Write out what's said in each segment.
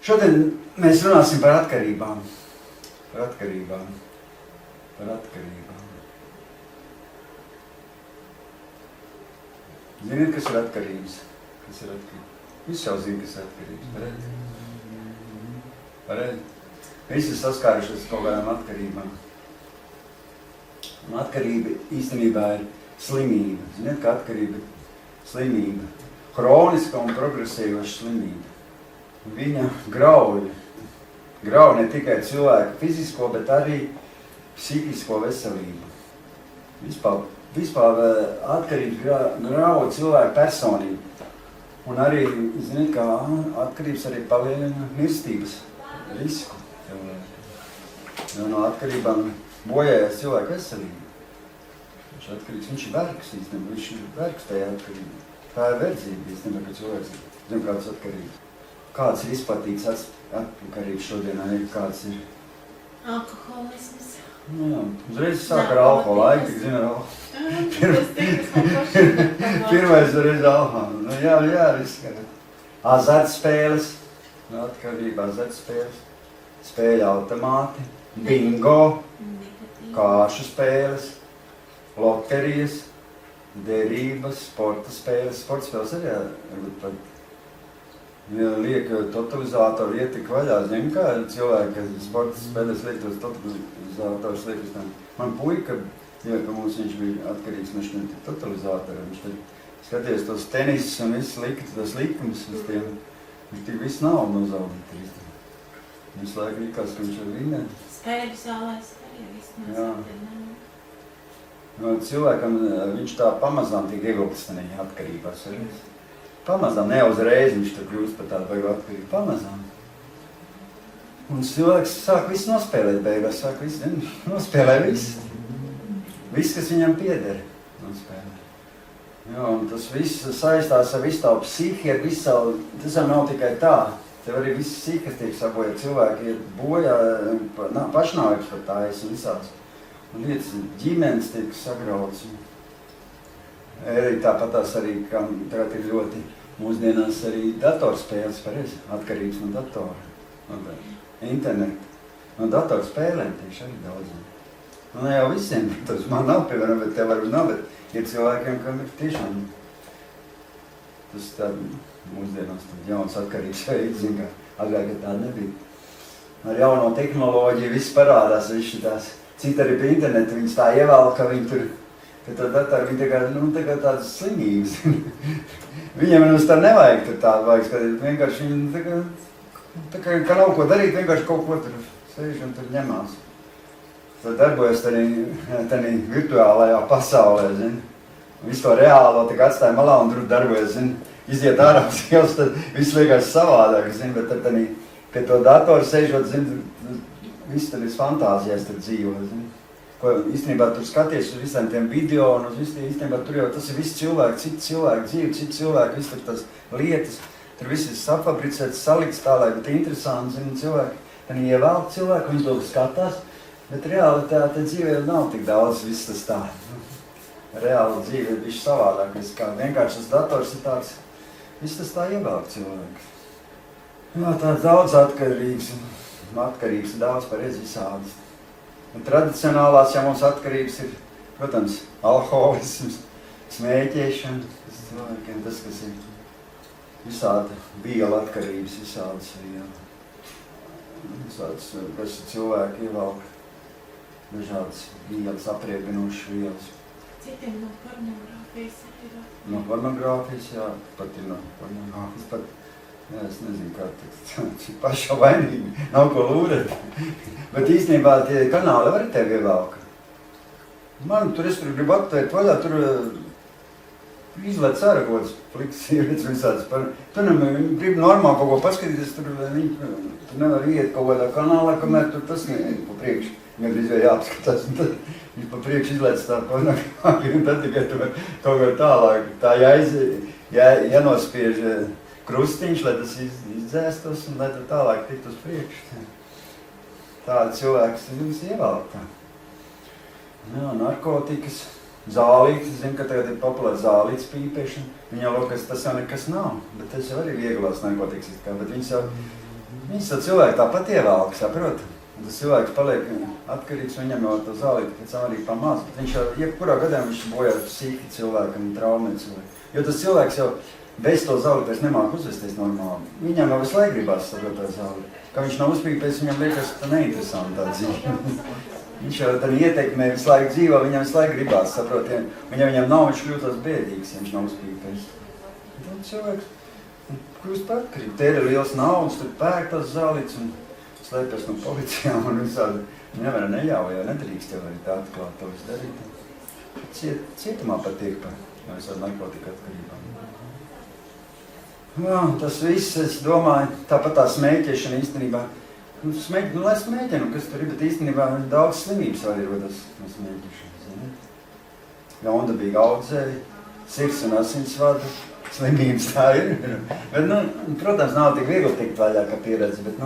Šodien mēs runāsim par atkarībām. Par atkarībām. Par atkarībām. Ziniet, kas ir atkarības? Kas ir atkarības? Visi jau zina, kas ir atkarības. Pareizi? Pareizi? Visi saskārušies kaut kādām atkarībām. Un atkarība īstenībā ir slimība. Ziniet, ka atkarība ir slimība. Hroniska un progresīva slimība. Viņa grauj ne tikai cilvēku fizisko, bet arī psihisko veselību. Vispār atkarības grauj cilvēku personību. Un arī, ziniet, ka atkarības arī palielina mirstības risku. Jo no atkarībām bojājās cilvēku veselību. Viņš atkarīgs, viņš ir vergs īstenībā, viņš ir vergs tajā atkarībā. Tā ir verdzība īstenībā, ka cilvēks zina, kādas atkarības. Kāds ir izplatīts atkarības šodienā, kāds ir? Alkoholisms. Nu jā, uzreiz sāk ar alkoholu, laika, tik zina ar alkoholu. Pirmais reiz alkoholu. Nu, jā, viss. Azartspēles, atkarība azartspēles, spēļu automāti, bingo, kāšu spēles, loterijas, derības, sporta spēles. Sporta spēles arī pat liek totalizātoru ietik vaļā. Zinu, kā cilvēki, kad sporta spēles liek tos totalizātorus liek uz tām. Man puika, ka mums viņš bija atkarīgs no šiem totalizātoriem. Viņš tad skaties tos tenisus un viss tos likumus uz tiem. Viņš tik visu naudu nozaudīt. Viņš laik likās, ka viņš var vinēt. Skaidri zālēs arī viss nozaudīt. No cilvēkam viņš tā pamazām tik ievilktas atkarībās. Pamazām, ne uzreiz viņš tur kļūst par tādu vajag atkarību. Pamazām. Un cilvēks sāk visu nospēlēt beigās, sāk visu nospēlē visu. Viss, kas viņam pieder, nospēlē. Jo, un tas viss saistās ar visu tavu psihi, ar visu savu, tas jau nav tikai tā. Tev arī viss psikas tiek sabojāt, cilvēki iet bojā, pašnāvības par tājas un visās. Un lietas, ģimenes tiek sagrauts. Arī tāpatās arī, kam tagad ir ļoti mūsdienās arī datorspēles, pareizi, atkarības no datora, no internetu. No datorspēlēm tieši arī daudziem. Nu, ne jau visiem, tas man nav, piemēram, bet tev varbūt nav, bet ir cilvēkiem, kam ir tiešām tas tād mūsdienās jauns atkarības veids, zin kā, agrāk, ka tāda nebija. Ar jauno tehnoloģiju viss parādās, viss tās, citi arī pie internetu, viņas tā ievēl, ka viņi tur, ka to datoru, viņi tā kā tādas slimības. Viņiem mums tā nevajag tur tādu, vajag skatīt, vienkārši viņi tā kā nav ko darīt, vienkārši kaut ko tur sēž un tur ņemās. Tad darbojas tādā virtuālajā pasaulē, zin. Visu to reālo tik atstāja malā un tur darbojas, zin. Iziet ārā uz ielas, tad viss liekas savādāk, zin, bet tad pie to datoru sēžot, zin, viss tad ir fantāzijās tur dzīvo, zin. Ko īstenībā tur skaties uz visiem tiem video un uz visiem, īstenībā tur jau tas ir viss cilvēki, citi cilvēki dzīvi, citi cilvēki, viss tur tas lietas, tur viss ir safabricēts, salikts tā, lai būtu interesanti, zin, cilvēki. Tad ievēl cilvēki, viņi to skatās. Bet reāli tā dzīve nav tik daudz, viss tas tā. Reāli dzīve ir bišķi savādāk, kā vienkārši tas dators ir tāds, viss tas tā ievelk cilvēks. Jā, tāds daudz atkarības daudz pareizi visādas. Un tradicionālās, ja mums atkarības ir, protams, alkoholisms, smēķēšana, tas cilvēkiem, tas, kas ir visādi viela atkarības, visādas kas cilvēki ievelk. Dažādas vielas, apriebinošas vielas. Citiem no pornogrāfijas ir. No pornogrāfijas, jā, pat ir no pornogrāfijas, pat, jā, es nezinu, kā tas paša vainīgi, nav ko lūrēt. Bet īstenībā tie kanāli var tevi ievelk. Man tur es tur gribu atvērt vaļā, tur izlēt saragotas, pliks sievietes visādas par. Tu gribi normāli kaut ko paskatīties, tur nevar iet kaut kādā kanālā, kamēr tur tas neiet pa priekšu. Viņam drīz vai jāapskatās, un tad viņš pa priekšu izlēc tā pornogrāfiju, un tad tikai tu kaut kā tālāk. Tā jānospiež krustiņš, lai tas izdzēstos, un lai tad tālāk tikt uz priekšu. Tāda cilvēks jums ievēl tā. Jā, narkotikas, zālītes, zinu, ka tagad ir populārs zālītes pīpēšana. Viņam lokas tas jau nekas nav, bet tas jau arī vieglās narkotikas, bet viņas jau cilvēki tāpat ievēl, saprot? Tas cilvēks paliek atkarīgs, viņam jau to zālīti pēc tam arī pamāc, bet viņš jau, jebkurā gadā viņš bojā psihi cilvēkam, traumē cilvēku. Jo tas cilvēks jau bez to zālīti vairs nemāk uzvesties normāli. Viņam jau visu laiku gribās saprot tā zālīti. Kā viņš nav uzpīpējis, viņam liekas, ka tā neinteresanti tā dzīve. Viņš jau tad ietekmē visu laiku dzīvo, viņam visu laiku gribās saprot. Un ja viņam nav, viņš kļūtos bēdīgs, ja viņš nav uzpīpējis. Tad cilvēks kļūst par atkarību. Te ir liels naudas, tur pērk tās zālītes un slēpjas no policijām un visādi neļauj, jo nedrīkst jau arī tā atklāt to visu darīt. Cietumā patiek par visādi narkotika atkarībām. Jā, tas viss, es domāju, tāpat tā smēķēšana īstenībā. Lai smēķē, kas tur ir, bet īstenībā daudz slimības arī rodas no smēķēšanas. Ļaundabīgi audzēji, sirds un asinsvadu slimības tā ir. Bet, protams, nav tik viegli tikt vaļā kā pieredze, bet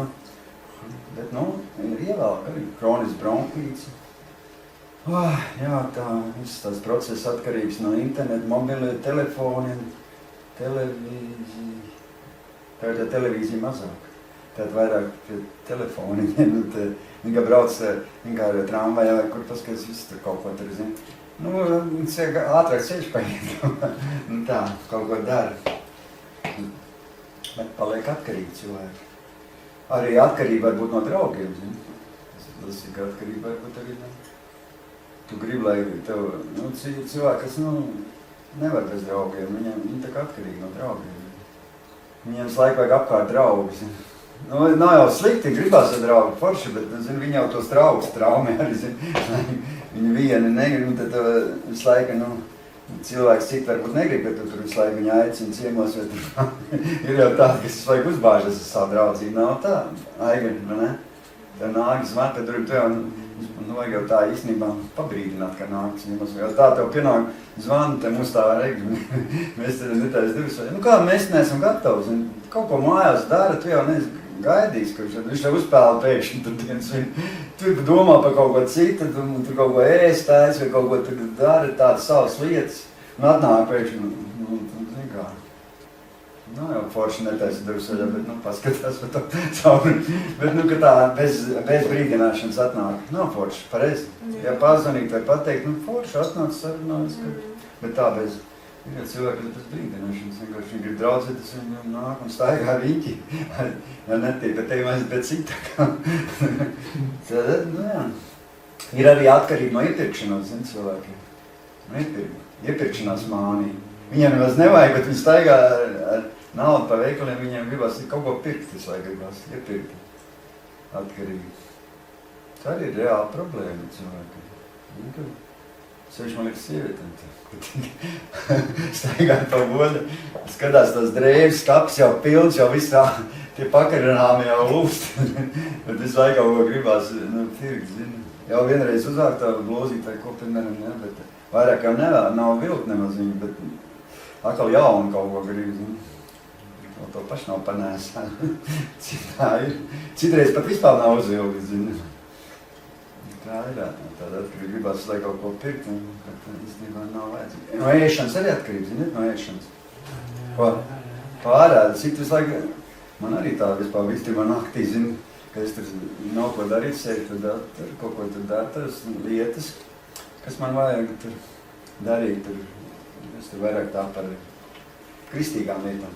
ir ievēlka arī kronisks bronhīts. Jā, tā, viss tās process atkarīgs no interneta, mobilie telefoni, televīzija. Tā ir televīzija mazāk. Tātad vairāk pie telefoniņiem. Viņa brauc vienkārši tramvajā vai kur paskatās, viss tur kaut ko tur zina. Ātrāk ceļš paiet. Tā, kaut ko dara. Bet paliek atkarīgi cilvēki. Arī atkarība var būt no draugiem, zini. Tas ir atkarība var būt arī no... Tu gribi, lai tev, cilvēki, kas, nevar bez draugiem, viņi tā kā atkarīgi no draugiem. Viņiem visu laiku vajag apkārt draugus. Nav jau slikti, gribās ar draugu forši, bet, viņi jau tos draugus traumē arī, viņi vieni negrib, un tad visu laiku, cilvēks citi varbūt negrib, bet tu tur visu laiku viņu aicina ciemos, vai tur ir jau tādi, kas visu laiku uzbāžas ar savu draudzību. Nav tā, aigani, ne? Tā nākas mat, bet tur jau, vajag jau tā īstenībā pabrīdināt, ka nākas ciemos. Jo tā tev pienāk zvanu, te mums tā vajag, mēs te netais divas, kā mēs neesam gatavi, kaut ko mājās dara, tu jau neesi gaidījis, ka viņš tev uzpēla pēkšņi, tur domā par kaut ko citu, tur kaut ko ēstājas vai kaut ko tur dara, tādas savas lietas, un atnāk pēkšņi, zini kā, nav jau forši netaisa dursaļā, bet, paskatās par to cauri, bet, ka tā bez brīdināšanas atnāk, nav forši, pareizi, ja pazvanīt vai pateikt, forši atnāk sarunājas, bet tā bez... Ir jau cilvēki, kas bez brīdināšanas, vienkārši viņi grib draudzēties, viņi nāk un staigā riņķi, ja netiek, bet tevi mēs bet cita kā. Tad, jā. Ir arī atkarīgi no iepirkšanās, zini, cilvēki. Iepirkšanās mānija. Viņiem nemaz nevajag, bet viņi staigā ar naudu pa veikaliem, viņiem gribās kaut ko pirkt, tas vajag gribās iepirkt. Atkarīgi. Tā arī ir reāla problēma cilvēki. Sevišķi man liekas sievietēm. Staigāt pa boļu, skatās tās drēbes, skapis jau pilns, jau viss tā, tie pakarināmi jau lūst. Bet visu laiku kaut ko gribās, tirgt, zini. Jau vienreiz uzvākt tā blūzīt vai ko, piemēram, ne, bet vairāk jau nav vilkt nemaz viņu, bet atkal jaunu kaut ko grib, zini. To paši nav panēs. Citā ir. Citreiz pat vispār nav uzvilkt, zini. Tā ir, tāda atkarība gribās lai kaut ko pirkt, un īstenībā nav vajadzīgi. No ēšanas arī atkarība, ziniet, no ēšanas. Pārēda, cik visu laiku, man arī tā vispār īstenībā naktī, zini, ka es tur nav ko darīt, sēju tur kaut ko tur dara, tas lietas, kas man vajag tur darīt, es tur vairāk tā par kristīgām lietām.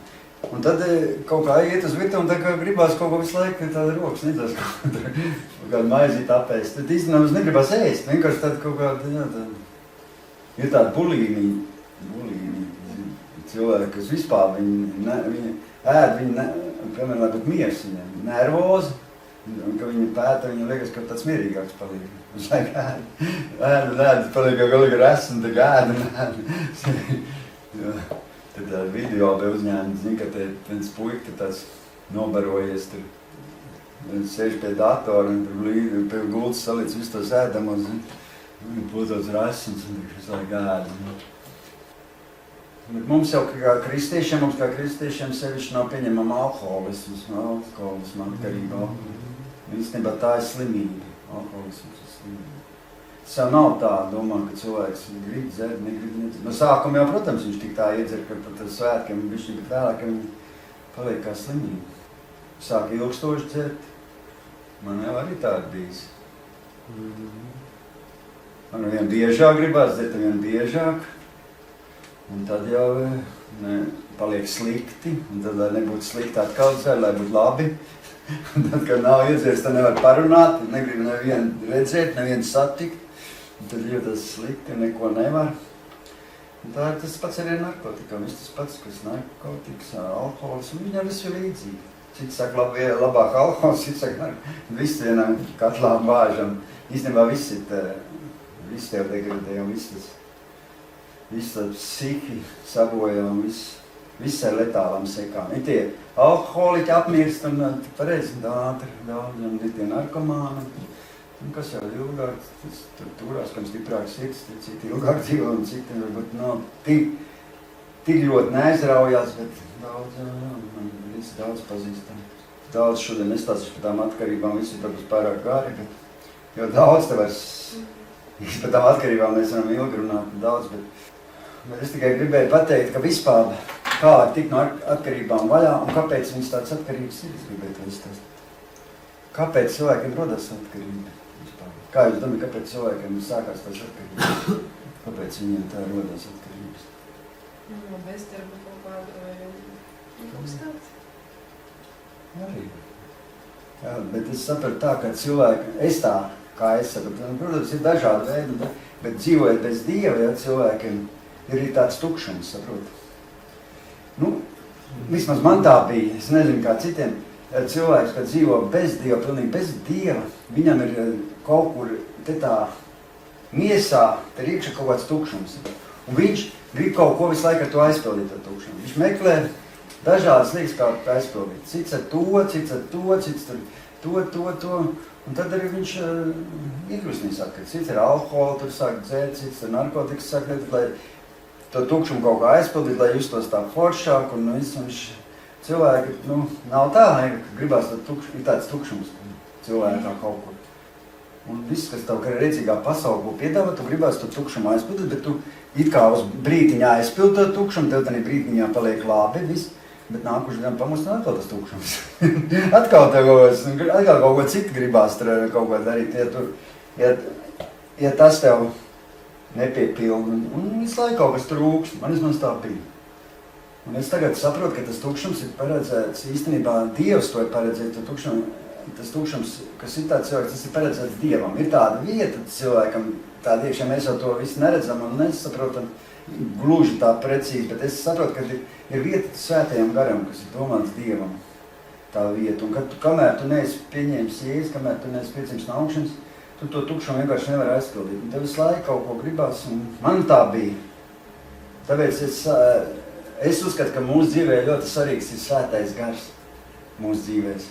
Un tad kaut kā iet uz virtuvi, un tā kā gribās kaut ko visu laiku, tāda rokas nedās kaut kādu maizīt apēst. Tad īstenībā es negribās ēst, vienkārši tāda kaut kāda, jā, ir tāda bulīmija cilvēki, kas vispār viņi ēd, piemēram, lai būtu miers viņiem, nervozi, un ka viņi pēta, viņiem liekas, ka tāds mierīgāks paliek. Uz laiku ēd, paliek jau galīgi res, un tā ēd, Tad video bija uzņēmums, zin, ka viens puika tāds nobarojies, tur sēž pie datora un tur līdzi pie gultas salīdz visu tos ēdamos, un plūtos rasums un visu laiku ēd. Bet mums jau kā kristiešiem, sevišķi nav pieņemama alkoholismu atkarība. Īstenībā tā ir slimība, alkoholisms ir slimība. Tas jau nav tā, domā, ka cilvēks grib dzert, negrib nedzert. No sākuma jau, protams, viņš tik tā iedzer, ka pat ar svētkiem bišķi, bet vēlāk viņi paliek kā slimība. Sāk ilgstoši dzert. Man jau arī tā ir bijis. Man vien biežāk gribās dzert, vien biežāk. Un tad jau paliek slikti, un tad, lai nebūtu slikti atkal dzert, lai būtu labi. Un tad, kad nav iedzerts, tad nevar parunāt, negrib nevienu redzēt, nevienu satikt. Un tad jūtas slikti, neko nevar. Un tā ir tas pats arī narkotikam, viss tas pats, kas narkotikas, alkohols, un viņam viss ir līdzīgi. Citi saka, labāk alkohols, citi saka, viss vienam katlām bāžam. Īstenībā viss tev degradē, un viss tas psihi sabojā, un viss ar letālām sekām. Ir tie alkoholiķi apmirst, un pareizi ātri, un ir tie narkomāni. Un kas jau ilgāk, tas turās, kam stiprāk sirds, citi ilgāk dzīvo, un citi varbūt nav tik ļoti neaizraujās, bet man visi daudz pazīstam. Daudz šodien nestāstīšu par tām atkarībām, visi tāpēc pārāk gari, bet jau daudz te vairs Par tām atkarībām mēs varam ilgi runāt daudz, bet es tikai gribēju pateikt, ka vispār kā tikt no atkarībām vaļā un kāpēc viņas tādas atkarības ir, es gribēju to izstāst. Kāpēc cilvēkiem rodas atkarība? Vispār? Kā jūs domājat, kāpēc cilvēkiem sākās tās atkarības? Kāpēc viņiem tā rodas atkarības? No bezdarba kaut kāda vai kaut kāds? Arī. Jā, bet es sapratu tā, ka cilvēki, es tā, kā es sapratu, protams, ir dažādi veidi, bet dzīvojot bez Dieva, ja cilvēkiem ir tāds tukšums, saprot. Nu, vismaz man tā bija, es nezinu kā citiem, cilvēks, kad dzīvo bez Dieva, pilnīgi bez Dieva, viņam ir kaut kur te tā miesā, te ir iekšā kaut kāds tukšums. Un viņš grib kaut ko visu laiku ar to aizpildīt, to tukšumu. Viņš meklē dažādas lietas, kā aizpildīt. Cits ar to, cits ar to, cits ar to. Un tad arī viņš iedrusnīgi saka, ka cits ar alkoholu tur sāk dzēt, cits ar narkotikas sāk liet, lai to tukšumu kaut kā aizpildīt, lai justos tā foršāk. Un viņš cilvēki, nav tā, ka gribās ir tāds tukšums cilvēkā kaut kur. Un viss, kas tev redzīgā pasaulē ko piedāvā, tu gribās to tukšumu aizpildīt, bet tu it kā uz brītiņā aizpild to tukšumu, tev tādā brītiņā paliek labi, viss. Bet nākuši gan pamust un atkal tas tukšums. atkal kaut ko citu gribās kaut ko darīt, ja tas tev nepiepilda. Un visu laiku kaut kas trūks, man tā bija. Un es tagad saprotu, ka tas tukšums ir paredzēts, īstenībā Dievs to ir paredzēts, tas tukšums, kas ir tāds cilvēks, tas ir paredzēts Dievam. Ir tāda vieta cilvēkam, tāda iekšā mēs jau to visu neredzam un nesaprotam gluži tā precīzi, bet es saprotu, ka ir vieta svētajam garam, kas ir domāts Dievam, tā vieta. Un kamēr tu neesi pieņēmis Jēzus, kamēr tu neesi piedzimts no augšanas, tu to tukšumu vienkārši nevari aizpildīt. Un tev visu laiku kaut ko gribās, un man tā bija. Tāpēc es uzskatu, ka mūsu dzīvē ļoti svarīgs ir svētais gars mūsu dzīvēs.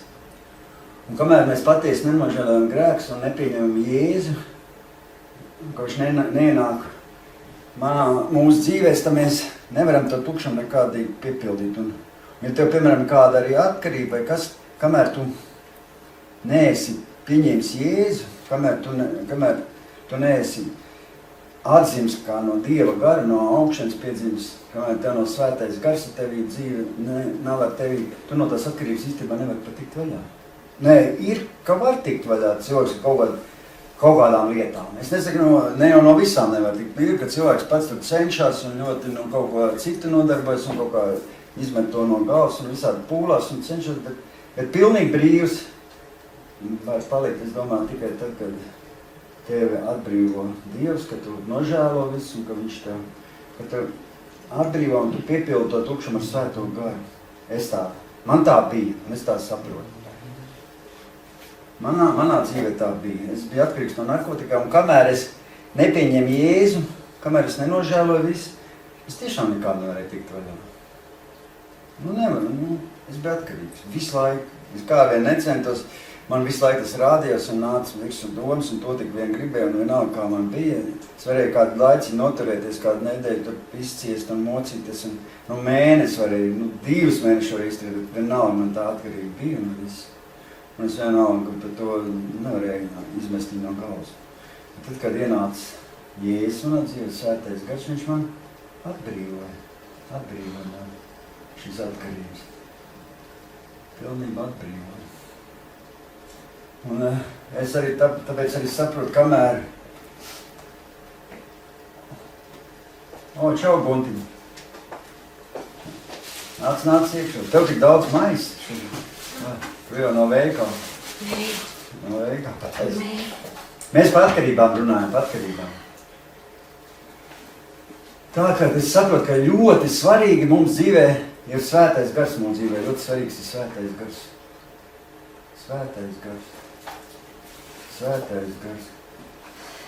Un kamēr mēs patiesi nenožēlojam grēkus un nepieņemam Jēzu, ka viņš neienāk mūsu dzīvēs, tad mēs nevaram to tukšumu nekādīgi piepildīt. Un, ja tev, piemēram, kāda arī atkarība vai kas, kamēr tu neesi pieņēmis Jēzu, kamēr tu neesi atzīmes kā no Dieva gara, no augšanas piedzimis, kamēr tev no svētais gars ar tevī dzīve nav ar tevī, tu no tās atkarības īstenībā nevar patikt vaļā. Nē, ir, ka var tikt vaļā cilvēks kaut kādām lietām. Es nesaku, ne jau no visām nevar tikt. Ir, ka cilvēks pats tur cenšas un ļoti kaut ko citu nodarbojas un kaut kā izmet to no galvas un visādi pūlās un cenšas, bet pilnīgi brīvs var palikt, es domāju, tikai tad, kad tevi atbrīvo Dievs, ka tu nožēlo visu un ka viņš tev atbrīvo un tu piepildi to tukšumu ar svēto garu. Man tā bija un es tā saprotu. Manā dzīvē tā bija. Es biju atkarīgs no narkotikām, un kamēr es nepieņemu Jēzu, kamēr es nenožēloju visu, es tiešām nekā nevarēju tikt vaļā. Nevaru, es biju atkarīgs. Visu laiku. Es kā vien necentos, man visu laiku tas rādījās un nāca visu domas, un to tik vien gribēju, un vienalga, kā man bija. Es varēju kādu laiciņu noturēties, kādu nedēļu tur izciest un mocīties, un mēnesi varēju, 2 mēnešus varēju izturēt, bet vienalga man tā atkarība bija un viss. Un es vienalga, ka par to nevarēju izmest no galvas. Un tad, kad ienāca Jēzus un atdzīvoja svētais gars, viņš man atbrīvoja man šīs atkarības. Pilnībā atbrīvoja. Un es arī tāpēc arī saprotu, kamēr... Čau, Buntiņ! Nāc iekšā. Tev tik daudz mais. Tu jau no veikala. No veikala. Mēs par atkarībām runājam, par atkarībām. Tā kā es saprotu, ka ļoti svarīgi mums dzīvē ir svētais gars mūsu dzīvē. Ļoti svarīgs ir svētais gars. Svētais gars. Svētais gars.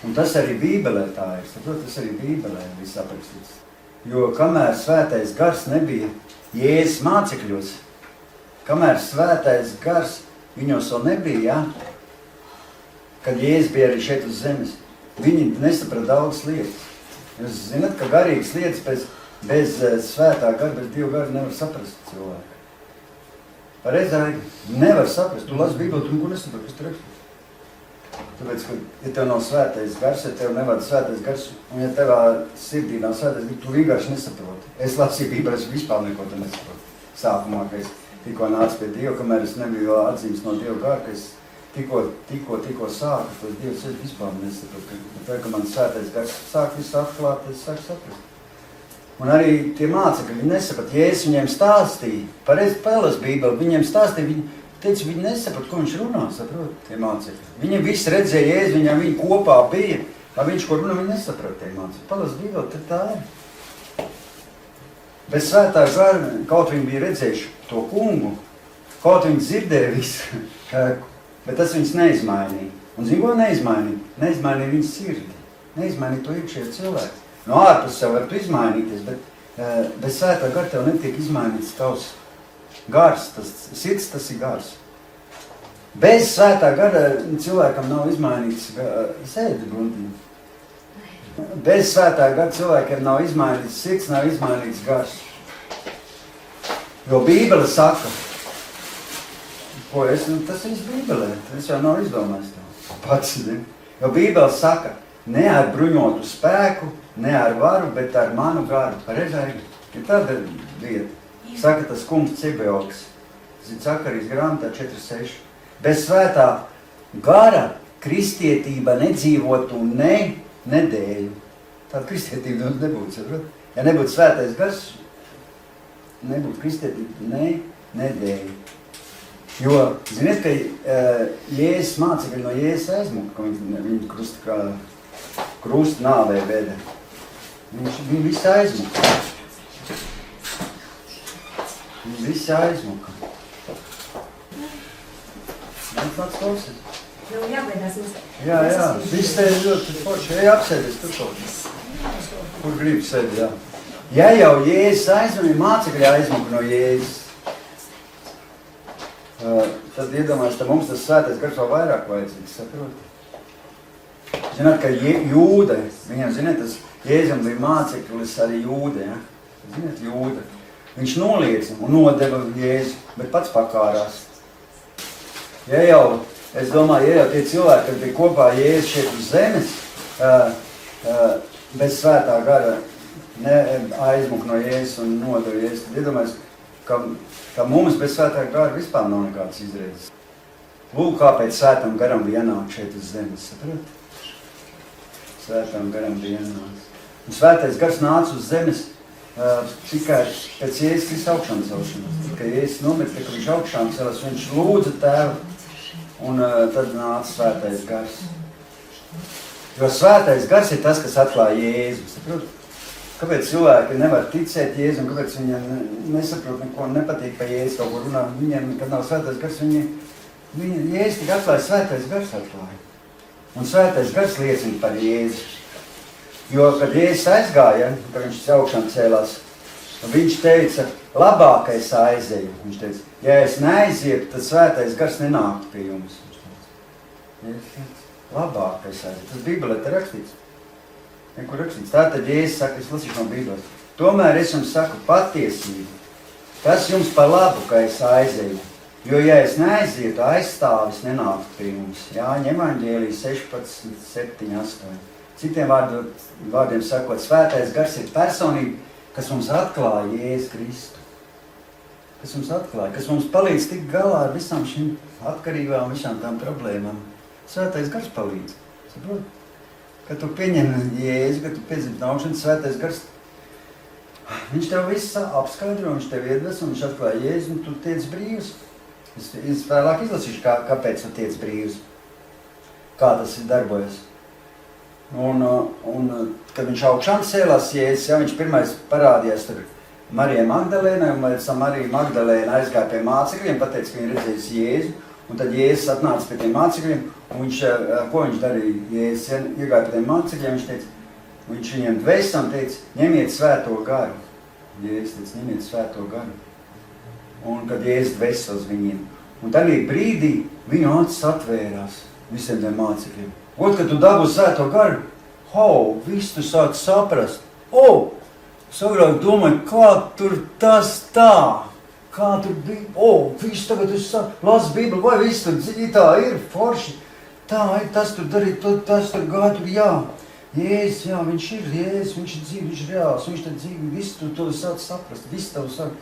Un tas arī Bībelē tā ir. Saprot, tas arī Bībelē viss aprakstīts. Jo kamēr svētais gars nebija Jēzus mācekļos, kamēr svētais gars viņos vēl nebija, ja? Kad Jēzus bija arī šeit uz zemes, viņi nesaprata daudz lietas. Jūs zināt, ka garīgas lietas bez svētā gara, bez Dieva gara nevar saprast cilvēku. Reizē nevar saprast. Tu lasi Bībeli, tu neko nesaprati, kas tur rakstīt. Tāpēc, ka, ja tev nav svētais gars, ja tev nevada svētais gars, un ja tevā sirdī nav svētais gars, tu vienkārši nesaproti. Es lasīju Bībeli, es vispār neko te nesaprotu. Sākumā, ka es tikko nācu pie Dieva, kamēr es nebiju vēl atzīmes no Dieva gara, ka es tikko sāku tos Dievs, es vispār nesaprotu. Bet ka man svētais gars sāk visu atklāt, es sāku saprast. Un arī tie mācekļi, viņi nesaprat, Jēzus viņiem stāstīja, pareizi palas Bībeli, viņiem stāstīja, viņi nesaprat, ko viņš runā, saprot, tie mācekļi. Viņi visi redzēja Jēzu, viņi kopā bija, lai viņš ko runā, viņi nesaprat tie mācekļi. Palas Bībeli, tad tā ir. Bez svētā gara, kaut viņi bija redzējuši to kungu, kaut viņi dzirdēja visu, bet tas viņus neizmainīja. Un zin, ko neizmainīja? Neizmainīja viņas sirdi, neizmainīja to iekšējo cilvēku. No ārpus sev var tu izmainīties, bet bez svētā gara tev netiek izmainīts tavs gars, tas sirds, tas ir gars. Bez svētā gara cilvēkam nav izmainīts sēdi bruntīgi. Bez svētā gara cilvēkiem nav izmainīts sirds, nav izmainīts gars. Jo Bībele saka, tas viss Bībelē, tas jau nav izdomājis tev. Pats, zini. Jo Bībele saka, ne ar bruņotu spēku, ne ar varu, bet ar manu garu. Pareizāk, ir tāda vieta. Saka tas kungs Cibeoks. Tas ir Zakarijas grāmatā 4.6. Bez svētā gara kristietība nedzīvotu nedēļu. Tāda kristietība nebūtu, saprot? Ja nebūtu svētais gars, nebūtu kristietība nedēļu. Jo, ziniet, ka Jēzus mācekļi no Jēzus aizmuka, ka viņi krusta nāvē veda. Viņi visi aizmuka. Viņi visi aizmuka. Viņš nāc klausies. Nu, jāgaidās mums. Jā, viss te ir ļoti forši. Ej, apsēdies tur kaut. Kur gribi sēdi, jā. Ja jau Jēzus aizmuka, mācekļi aizmuka no Jēzus. Tad iedomājies, ka mums tas svētais gars vēl vairāk vajadzīgs, saproti. Zināt, ka Jūda, viņam, ziniet, tas Jēzum bija māceklis arī Jūda, ja? Ziniet, Jūda. Viņš noliecina un nodeva Jēzu, bet pats pakārās. Ja jau, es domāju, ja jau tie cilvēki, kad bija kopā Jēzus šeit uz zemes, bez svētā gara aizmuka no Jēzus un nodeva Jēzus, tad iedomājies, ka mums bez svētā gara vispār nav nekādas izredzes. Lūk, kāpēc svētam garam bija jānāk šeit uz zemes, saprot? Svētam garam bija jānāk. Un svētais gars nāca uz zemes tikai pēc Jēzus Kristus augšām celšanas. Tikai Jēzus nomira, ka viņš augšām celās, viņš lūdza Tēvu, un tad nāca svētais gars. Jo svētais gars ir tas, kas atklāja Jēzu, saprot? Kāpēc cilvēki nevar ticēt Jēzu un kāpēc viņiem nesaprot neko, nepatīk pa Jēzu kaut ko runā. Viņiem, kad nav svētais gars, Jēzus tik atklāja, svētais gars atklāja. Un svētais gars liecina par Jēzu. Jo, kad Jēzus aizgāja, kad viņš augšām cēlās, viņš teica, labākais aizeju. Viņš teica, ja es neaizietu, tad svētais gars nenāktu pie jums. Labākais aizeju. Tas Bībelē te rakstīts. Nekur rakstīts. Tātad Jēzus saka, es lasīšu no Bībeles. Tomēr es jums saku patiesību. Tas jums par labu, ka es aizeju. Jo, ja es neaizietu, aizstāvis nenāktu pie jums. Jāņa evaņģēlija 16, 7, 8. Citiem vārdiem sakot, svētais gars ir personība, kas mums atklāja Jēzu Kristu. Kas mums atklāja, kas mums palīdz tikt galā ar visām šīm atkarībām, visām tām problēmām. Svētais gars palīdz. Saprot? Kad tu pieņem Jēzu, kad tu piedzimst no augšanas, svētais gars, viņš tev viss apskaidro, viņš tev iedves, un viņš atklāja Jēzu, un tu tiec brīvs. Es vēlāk izlasīšu, kāpēc tu tiec brīvs, kā tas ir darbojas. Un kad viņš augšām cēlās Jēzus, ja, viņš pirmais parādījās tur Marijai Magdalēnai, un pēc tam Marija Magdalēna aizgāja pie mācekļiem, pateica, ka viņi redzējis Jēzu, un tad Jēzus atnāca pie tiem mācekļiem, un ko viņš darīja? Jēzus iegāja pie tiem mācekļiem, viņš viņiem dvēsam teica, ņemiet svēto garu. Jēzus teica, ņemiet svēto garu. Un kad Jēzus dvēsas viņiem. Un tādā brīdī viņu acis atvērās visiem tiem mācekļiem. Ot, kad tu dabūsi svēto garu, viss tu sāc saprast. Sagrāk domāju, kā tur tas tā? Kā tur bija? Viss tagad es lasi Bībeli, vai viss tur tā ir forši. tā, tas tur darīt, tas tur gāja, tur jā. Jēzus, jā, viņš ir Jēzus, viņš ir dzīvi, viņš ir reāls, viņš te dzīvi, visu tu to sāc saprast, visu tev sāk.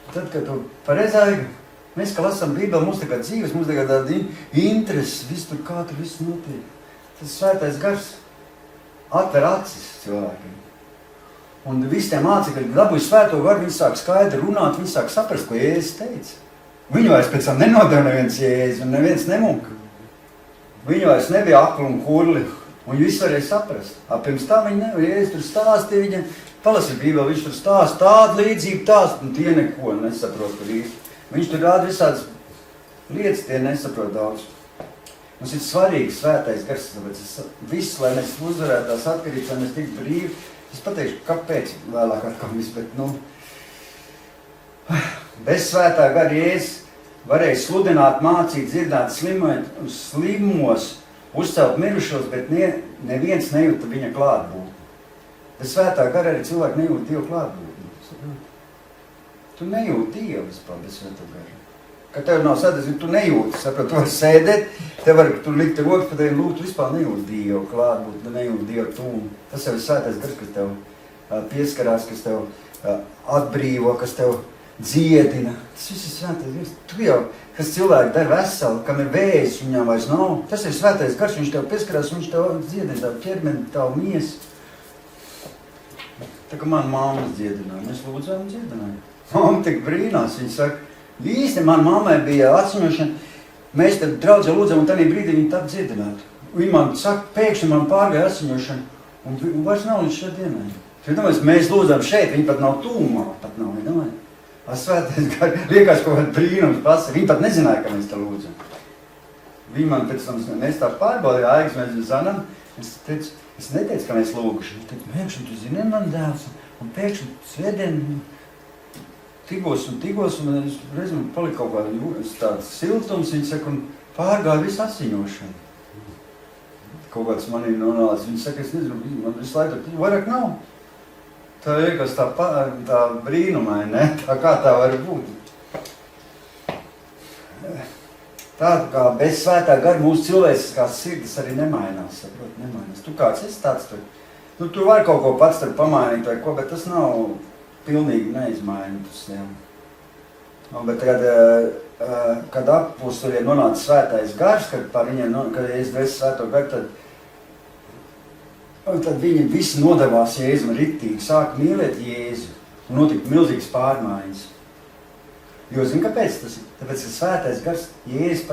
Tad, kad tu pareizāji, mēs, kā lasām Bībeli, mums tagad dzīves, mums tagad tāda interesi, visu tur, kā tur viss notiek. Tas svētais gars atver acis cilvēkiem. Un visi tie mācekļi dabūja svēto garu, viņi sāk skaidri runāt, viņi sāk saprast, ko Jēzus teica. Viņu vairs pēc tam nenodeva neviens Jēzus un neviens nemuka. Viņu vairs nebija akli un kurli, un visi varēja saprast. Pirms tā viņi nevar, Jēzus tur stāstīja viņam, palasi Bībeli, viņš tur stāsta tādu līdzību, tāstu, un tie neko nesaprot par īsti. Viņš tur rāda visādas lietas, tie nesaprot daudz. Mums ir svarīgi svētais gars, tāpēc viss, lai mēs uzvarētu tās atkarības, lai mēs tiktu brīvi. Es pateikšu, kāpēc vēlāk atkal viss, bet, bez svētā gara Jēzus varēja sludināt, mācīt, dzirdāt, slimos, uzcelt mirušos, bet neviens nejūta viņa klātbūtni. Bez svētā gara arī cilvēki nejūt Dievu klātbūtni. Tu nejūti Dievu vispār bez svētā gara. Kad tev nav sadarbība, tu nejūti, saprot, tu vari sēdēt, tev var tur likt rokas, pat arī lūgt, tu vispār nejūti Dievu klātbūtni, tu nejūti Dievu tūmu. Tas jau ir svētais gars, kas tev pieskarās, kas tev atbrīvo, kas tev dziedina. Tas viss ir svētais gars. Tu jau, kas cilvēki dara veseli, kam ir vējs, viņam vairs nav. Tas ir svētais gars, viņš tev pieskarās, viņš tev dziedina, tavu ķermeni, tavu miesu. Tā kā man mammas dziedināja, mēs lūdzām un dziedināja. Mamma tik brīnās, viņa saka, īsti man mammai bija atziņošana, mēs tad draudzē lūdzām un tādā brīdī viņa tā dziedinātu. Viņa man saka, pēkšņi man pārgāja atziņošana un vairs nav līdz šodienai. Mēs lūdzām šeit, viņa pat nav tūmā, pat nav, viņa domāja. Svētais gars, liekas kaut kāds brīnums pasa, viņa pat nezināja, ka mēs tā lūdzam. Viņa man pēc tam, mēs tā pārbaudīja, Aigas, mēs zanam, es neteicu, ka mēs lūguši. Pēkšņi, tu zini, man dēls, un pēkšņi svētdien tigos, un es reizim palika kaut kāds tāds siltums, viņa saka, un pārgāja visu asiņošanu. Kaut kāds manī nonāca, viņa saka, es nezinu, man visu laiku, vairāk nav. Tā liekas tā brīnumai, ne? Tā kā tā var būt. Tā kā bez svētā gara mūsu cilvēciskās sirdis arī nemainās, saprot, nemainās. Tu kāds esi tāds tur? Tu vari kaut ko pats tur pamainīt vai ko, bet tas nav pilnīgi neizmainītas. Bet kad apostoliem nonāca svētais gars, kad Jēzus deva svēto garu, tad viņi visi nodevās Jēzum ritīgi, sāka mīlēt Jēzu un notika milzīgas pārmaiņas. Jo, zini, kāpēc tas ir? Tāpēc, ka svētais gars Jēzus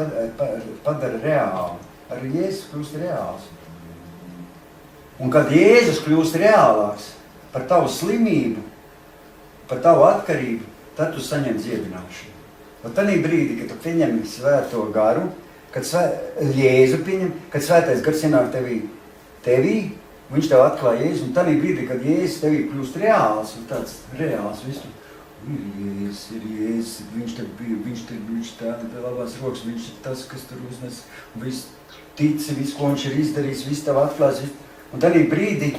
padara reāli. Arī Jēzus kļūst reāls. Un kad Jēzus kļūst reālāks par tavu slimību, par tavu atkarību, tad tu saņem dziedināšanu. Un tādā brīdī, kad tu pieņem svēto garu, kad Jēzu pieņem, kad svētais gars ienāk tevī, viņš tev atklāja Jēzu, un tādā brīdī, kad Jēzus tevī kļūst reāls, un tāds reāls visu, ir Jēzus, viņš tā labās rokas, viņš ir tas, kas tur uznes, un viss tici, viss, ko viņš ir izdarījis, viss tev atklās, un tādā brīdī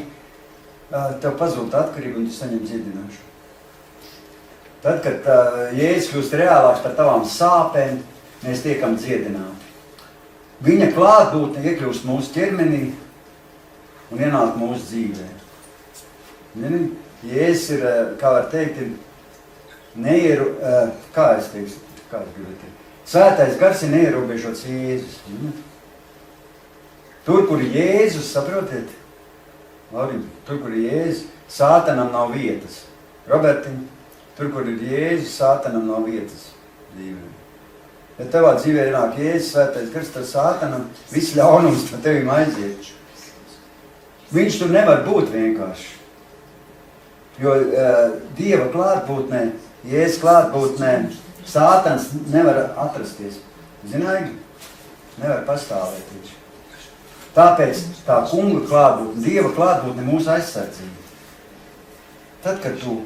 tev pazūd atkarība, un tu saņem dziedināšanu. Tad, kad Jēzus kļūst reālāks par tavām sāpēm, mēs tiekam dziedināti. Viņa klātbūtne iekļūst mūsu ķermenī un ienāk mūsu dzīvē. Jēzus ir, kā var teikt, kā es gribētu teikt? Svētais gars ir neierobežots Jēzus. Tur, kur ir Jēzus, saprotiet? Labi, tur, kur ir Jēzus, Sātanam nav vietas. Robertiņ, tur, kur ir Jēzus, Sātanam nav vietas dzīvē. Ja tevā dzīvē ienāk Jēzus, svētais gars, tad Sātanam viss ļaunums no tevīm aiziet. Viņš tur nevar būt vienkārši. Jo Dieva klātbūtnē, Jēzus klātbūtnē, Sātans nevar atrasties. Zināji? Nevar pastāvēt viņš. Tāpēc tā kunga klātbūtne, Dieva klātbūtne mūsu aizsardzība. Tad, kad tu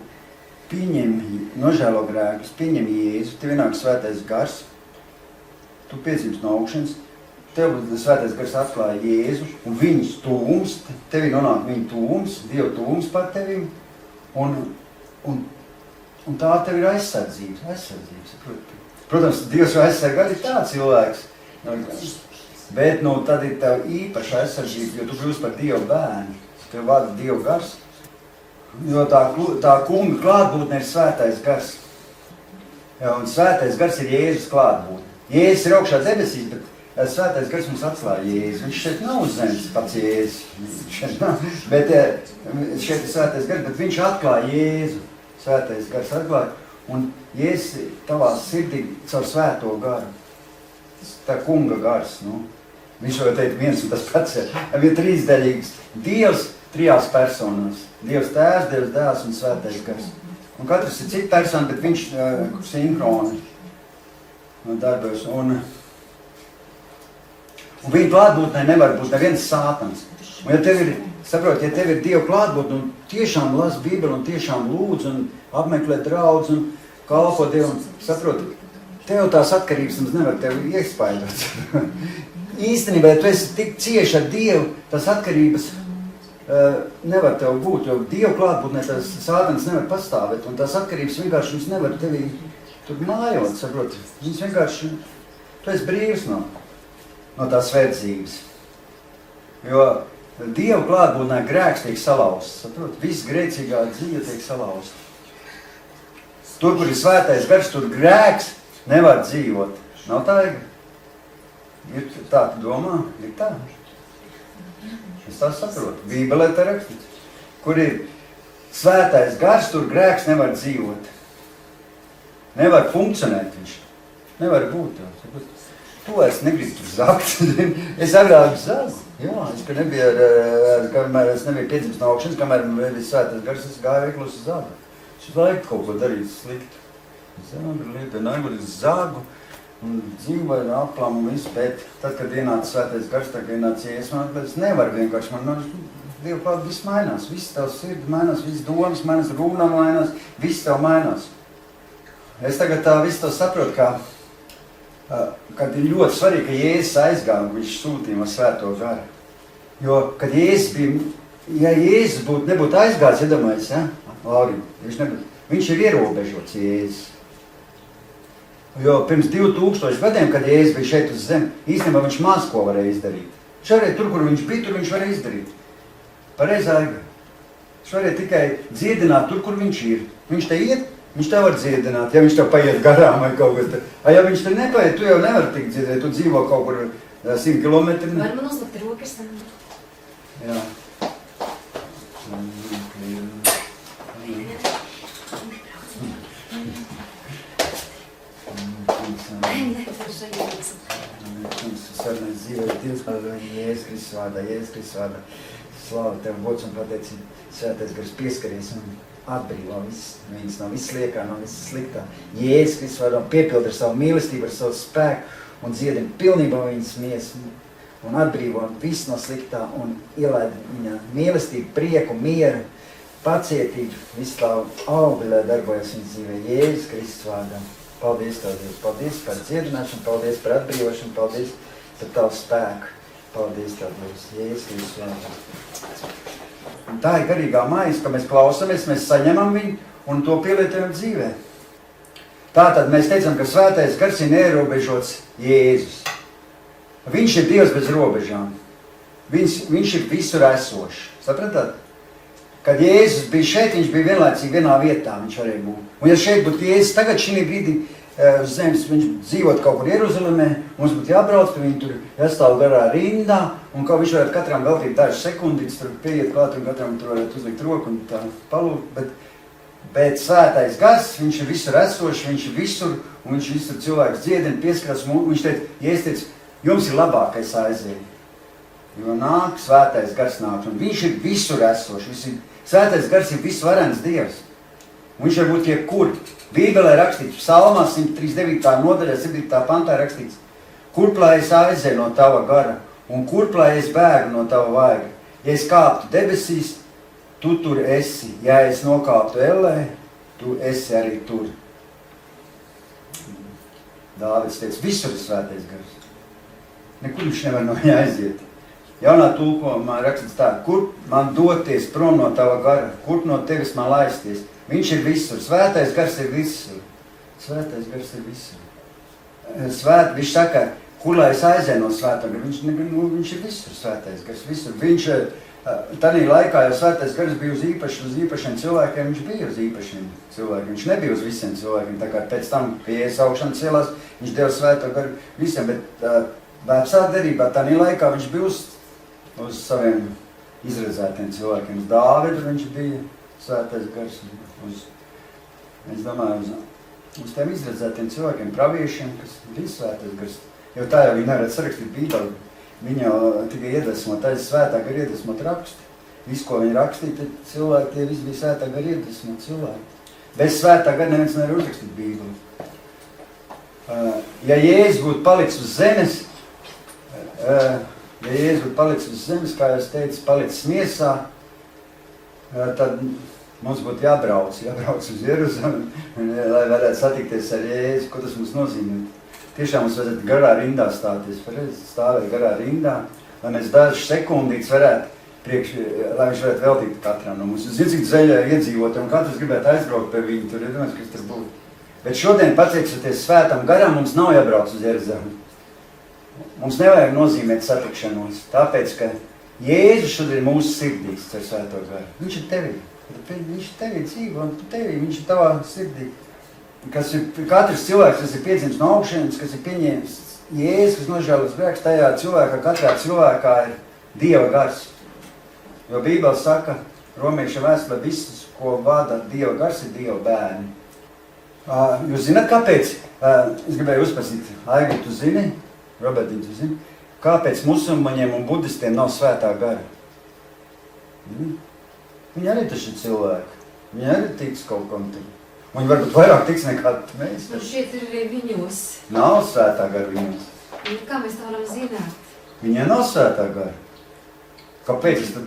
pieņem nožēlo grēkus, pieņem Jēzu, tev ienāk svētais gars, tu piedzimst no augšanas, tev svētais gars atklāja Jēzu, un viņas tūms, tevi nonāk viņa tūms, Dieva tūms par tevim, un tā tev ir aizsardzības. Protams, Dievs aizsarg arī tā cilvēks. Bet, tad ir tev īpaša aizsardzība, jo tu kļūsi par Dievu bērnu. Tev vada Dievu gars. Jo tā kunga klātbūtne ir svētais gars. Ja, un svētais gars ir Jēzus klātbūtne. Jēzus ir augšā debesīs, bet svētais gars mums atklāja Jēzus. Viņš šeit nav uz zemes pats Jēzus. Bet šeit ir svētais gars, bet viņš atklāja Jēzu. Svētais gars atklāja. Un Jēzus tavā sirdī caur svēto garu. Tā kunga gars, Viņš jau teikt viens un tas pats ir trīsdaļīgs. Dievs trijās personās. Dievs tēvs, Dievs dēls un svētais gars. Un katrs ir cita persona, bet viņš sinhroni darbojas. Un viņa klātbūtnē nevar būt neviens sātans. Un ja tev ir Dieva klātbūtne un tiešām las Bībeli un tiešām lūdz un apmeklē draudz un kalpo Dievu, saproti, tev tās atkarības nevar tevi iespaidot. Īstenībā, ja tu esi tik cieši ar Dievu, tās atkarības nevar tev būt, jo Dievu klātbūtnē tas sātans nevar pastāvēt, un tās atkarības vienkārši viņas nevar tevī tur mājot, saproti. Viņas vienkārši, tu esi brīvs no tās svētdzības. Jo Dievu klātbūtnē grēks tiek salauzts, saproti. Viss grēcīgā dzīve tiek salauzta. Tur, kur ir svētais gars, tur grēks nevar dzīvot. Nav tā, ir tā, tu domā? Ir tā. Es tā saprotu. Bībelē tā rakstīts. Kur ir svētais gars, tur grēks nevar dzīvot. Nevar funkcionēt viņš. Nevar būt tā. Tu vairs negribu tur zakt. Es agrāk zagu. Jā, kamēr es nebiju piedzimis no augšanas, kamēr bija svētais gars, es gāju veiklus uz zagu. Es laiku kaut ko darīt sliktu. Es zagu un dzīvoju aplam un visu, bet tad, kad ienāca svētais gars, tad, kad ienāca Jēzus, es nevaru vienkārši, Dievu klāt, viss mainās, viss tavs sirds mainās, viss domas mainās, runa mainās, viss tev mainās. Es tagad tā visu to saprotu, kad ir ļoti svarīgi, ka Jēzus aizgāja, viņš sūtīja ar svēto garu. Jo, kad Jēzus bija, ja Jēzus nebūtu aizgājis, iedomājies, Lauri, viņš ir ierobežots Jēzus. Jo pirms 2000 gadiem, kad Jēzus bija šeit uz zemi, īstenībā viņš maz ko varēja izdarīt. Viņš varēja tur, kur viņš bija, tur viņš varēja izdarīt. Pareizā aiga. Viņš varēja tikai dziedināt tur, kur viņš ir. Viņš te iet, viņš te var dziedināt, ja viņš tev paiet garām vai kaut kas te. Ja viņš te nepaiet, tu jau nevar tikt dziedināt, tu dzīvo kaut kur 100 kilometri. Var man uzlikt rokas? Jā. Sarunās dzīvoja Dievs, Jēzus Kristus vārdā, Jēzus Kristus vārdā. Slāva tev, gods un pateicība, svētais gars pieskaries un atbrīvo viņas no viss liekā, no viss sliktā. Jēzus Kristus vārdā piepilda ar savu mīlestību, ar savu spēku un dziedina pilnībā viņas miesu un atbrīvo visu no sliktā un ielaid viņa mīlestību, prieku, mieru, pacietību, visu tā augļā darbojas viņas dzīvē. Jēzus Kristus vārdā. Paldies Tev, Dievs. Paldies par dziedināšanu, paldies par atbrīvošanu, paldies par Tavu spēku. Paldies Tev, Dievs. Jēzus Kristus vārdā. Un tā ir garīgā maize, ka mēs klausamies, mēs saņemam viņu un to pielietojam dzīvē. Tātad mēs teicam, ka svētais gars ir neierobežots Jēzus. Viņš ir Dievs bez robežām. Viņš ir visur esošs. Sapratāt? Kad Jēzus bija šeit, viņš bija vienlaicīgi vienā vietā, viņš varēja būt. Un ja šeit būtu Jēzus, tagad šī brīdī uz zemes viņš dzīvot kaut kur Jeruzalemē, mums būtu jābrauc, ka viņi tur jāstāv garā rindā, un kā viņš varētu katram veltīt dažas sekundītes, tur pieiet klāt, un katram tur varētu uzlikt roku un tā palūkt, bet svētais gars, viņš ir visur esošs, viņš ir visur, un viņš visur cilvēks dziedina, pieskarās, un viņš teica, Jēzus teica, jums ir labākais aiziet, jo nāk svētais gars nāk, un viņš ir visur esošs, svētais gars ir visvarens Dievs. Viņš var būt jebkur. Bībelē rakstīts, psalmā 139. nodaļā, 7. pantā rakstīts, kurp lai es aizēju no tava gara, un kurp lai es bēgu no tava vaiga. Ja es kāptu debesīs, tu tur esi. Ja es nokāptu ellē, tu esi arī tur. Dāvids teica, visur ir svētais gars. Nekur viņš nevar no viņa aiziet. Jaunā tulkojumā rakstīts tā, kurp man doties prom no tava gara, kurp no tevis man laisties. Viņš ir visur. Svētais gars ir visur. Svētais gars ir visur. Viņš saka, kur lai es aizēju no svētā gara, viņš ir visur svētais gars, visur. Viņš, tādā laikā jau svētais gars bija uz īpašiem cilvēkiem, viņš bija uz īpašiem cilvēkiem, viņš nebija uz visiem cilvēkiem, tā kā pēc tam, kad Jēzus augšana cielās, viņš deva svēto garu visiem, bet vecā derībā tādā laikā viņš bija uz saviem izredzētiem cilvēkiem, uz Dāvidu viņš bija svētais gars, es domāju, uz tiem izredzētiem cilvēkiem, praviešiem, kas bija svētais gars, jo tā jau viņi nevarētu sarakstīt Bībeli. Viņa jau tikai iedvesmot, tā ir svētā gara iedvesmot rakstu. Visu, ko viņi rakstīja, tad cilvēki, tie visi bija svētā gara iedvesmot cilvēki. Bez svētā gara neviens nevar uzrakstīt Bībeli. Ja Jēzus būtu palicis uz zemes, kā jūs teicu, palicis miesā, tad mums būtu jābrauc uz Jeruzalemi, lai varētu satikties ar Jēzu, ko tas mums nozīmē. Tiešām mums vajadzētu garā rindā stāties, stāvēt garā rindā, lai mēs dažas sekundītes varētu lai viņš varētu veltīt katram no mums. Zin, cik dzeļā iedzīvot, un katrs gribētu aizbraukt pie viņu, tur ir domāts, kas tur būtu. Bet šodien, pateicoties svētam garam, mums nav jābrauc uz Jeruzalemi. Mums nevajag nozīmēt satikšanos, tāpēc, ka Jēzus šodien ir mūsu sirdīs ar svēto garu. Viņš ir tevī. Viņš ir tevī dzīvo, un tevī, viņš ir tavā sirdī. Kas ir katrs cilvēks, kas ir piedzimis no augšienes, kas ir pieņēmis Jēzus, kas nožēlos grēkus, tajā cilvēkā, katrā cilvēkā ir Dieva gars. Jo Bībele saka, romieša vēstulē, visus, ko vada Dieva gars, ir Dieva bērni. Jūs zināt, kāpēc? Es gribēju uzpasīt, Aiga, tu zini, Robertiņ, tu zini, kāpēc musulmaņiem un budistiem nav svētā gara? Viņi arī taču ir cilvēki. Viņi arī tic kaut kam tur. Viņi varbūt vairāk tiks nekā mēs. Šiet ir arī viņos. Nav svētā gara viņos. Kā mēs tā varam zināt? Viņiem nav svētā gara. Kāpēc es tad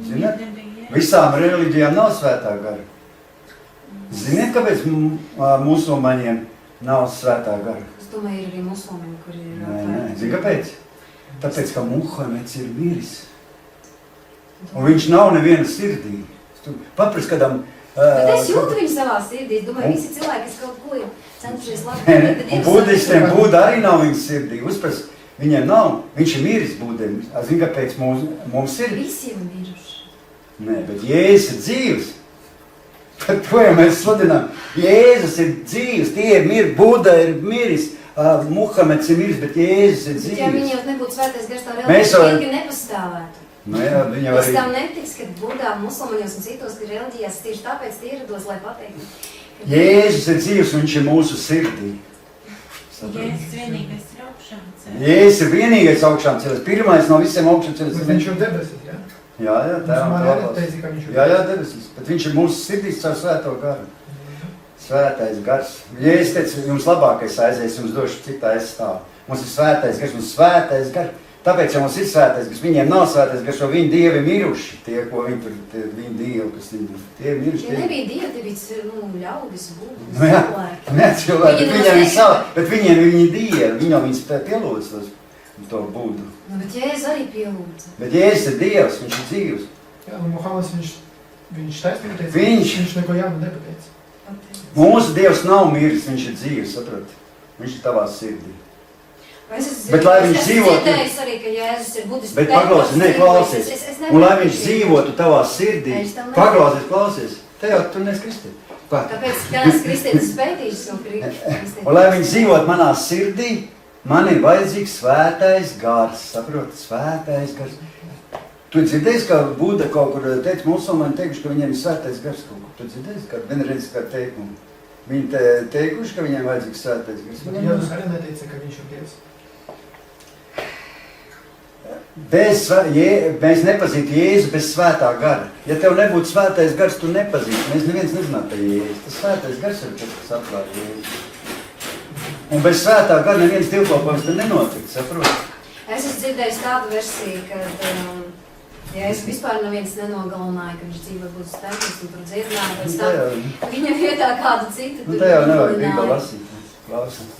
zināt? Visām reliģijām nav svētā gara. Ziniet, kāpēc musulmaņiem nav svētā gara? Es domāju, ir arī musulmaņi, kuri ir... Nē. Zini, kāpēc? Tāpēc, ka Muhameds ir miris. Un viņš nav neviena sirdī. Paprast kādam... Bet es jūtu viņu savā sirdī. Es domāju, visi cilvēki, kas kaut ko ir centušies labi. Un budistiem Buda arī nav viņas sirdī. Uzprast, viņiem nav. Viņš ir miris Budiem. Zini, kāpēc mums ir? Visiem miruši. Nē, bet Jēzus ir dzīvs. Par to jau mēs sludinām. Jēzus ir dzīvs. Tie ir miri. Buda ir miris. Muhameds ir miris, bet Jēzus ir dzīvs. Bet ja viņi jau nebūtu svētais gars, tā reliģija nepastāvētu. Nu jā, viņa Es arī... tam netiks, ka Budā, musulmaņos un citos reliģijās tieši tāpēc tie ierados, lai pateiktu. Jēzus ir dzīvs, viņš ir mūsu sirdī. Jēzus vienīgais ir augšām cēlies. Jēzus ir vienīgais augšām cēlies. Pirmais no visiem augšām cēlies. Bet viņš ir debesis, jā? Jā, tā teica, ka viņš ir. Jā, debesis. Bet viņš ir mūsu sirdīs caur svēto garu. Svētais gars. Jēzus teica, jums labākais aizies, jums došu citā aizstāv. Mums ir svētais gars, mums svētais gars. Tāpēc, ja mums ir svētais gars, viņiem nav svētais gars, jo viņi dievi miruši. Tie, ko viņi tur, viņi dievi, kas tie ir miruši. Ja nebija dievi, tie bija ļaudis, būdus, Nu jā, cilvēki. ne cilvēki, bet viņiem viņi dievi, viņi jau viņus pielūdz to būdu. Bet Jēzus arī pielūdza. Bet Jēzus ir Dievs, viņš ir dzīvs. Jā, un Muhameds viņš taisnīgi teica, Viņš neko jaunu nepateica. Mūsu Dievs nav miris, viņš ir dzīvs, saprot? Viņš ir tavā sirdī. Bet lai viņš dzīvotu... Es dzirdēju arī, ka Jēzus ir budis. Bet klausies. Un lai viņš dzīvotu tavā sirdī. Klausies. Te jau tu nes kristīt. Tāpēc, ka es kristietis spētīšu savu kristietis. Un lai viņš dzīvotu manā sirdī, man ir vajadzīgs svētais gars. Saprot, svētais gars. Tu dzirdēsi, ka Buda kaut kur teica, musulmaņi teikuši, ka viņiem ir svētais gars kaut kur. Tu dzirdēsi, ka vienreiz kā teikumu. Viņi teikuši, ka viņiem vajadzīgs svētais gars. Jā, tu arī neteica, ka viņš ir Dievs. Mēs nepazītu Jēzu bez svētā gara. Ja tev nebūtu svētais gars, tu nepazītu. Mēs neviens nezinātu par Jēzu. Tas svētais gars ir tas, kas atklāja Jēzu. Un bez svētā gara neviens dievkalpojums te nenotikt, saprot? Es esmu dzirdējis tādu versiju, ka Jēzus vispār neviens nenogalināja, ka viņš dzīvo būtu stēpnis un tur dziedināja, pēc tam viņa vietā kādu citu. Nu, te jau nevajag Bībeli lasīt. Klausās.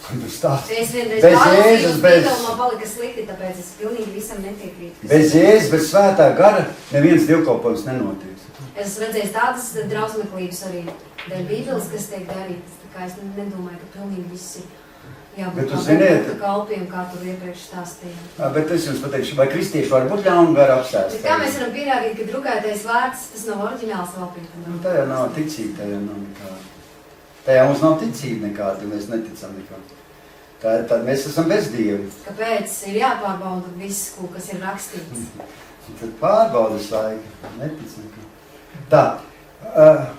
Es vienreiz pārlasīju, Bībeli man palika slikti, tāpēc es pilnīgi visam netiekrītu. Bez Jēzus, bez svētā gara neviens dievkalpojums nenotiek. Es esmu redzējis tādas drausmeklības arī dēļ Bībeles, kas tiek darītas. Tā kā es nedomāju, ka pilnīgi viss ir Bet jābūt tu ziniet- kalpiem, kā tur iepriekš stāstīja. Bet es jums pateikšu, vai kristieši var būt ļaunu garu apsēst? Bet kā mēs varam pierādīt, ka drukātais vārds, tas nav oriģināls laupība? Nu, tā jau nav ticība, tā jau nav nekāda. Tā jau mums nav ticība nekāda, mēs neticam nekāda. Tad mēs esam bez Dievu. Kāpēc ir jāpārbauda viss, kas ir rakstīts? Tad pārbaudas laika, netic nekā. Tā,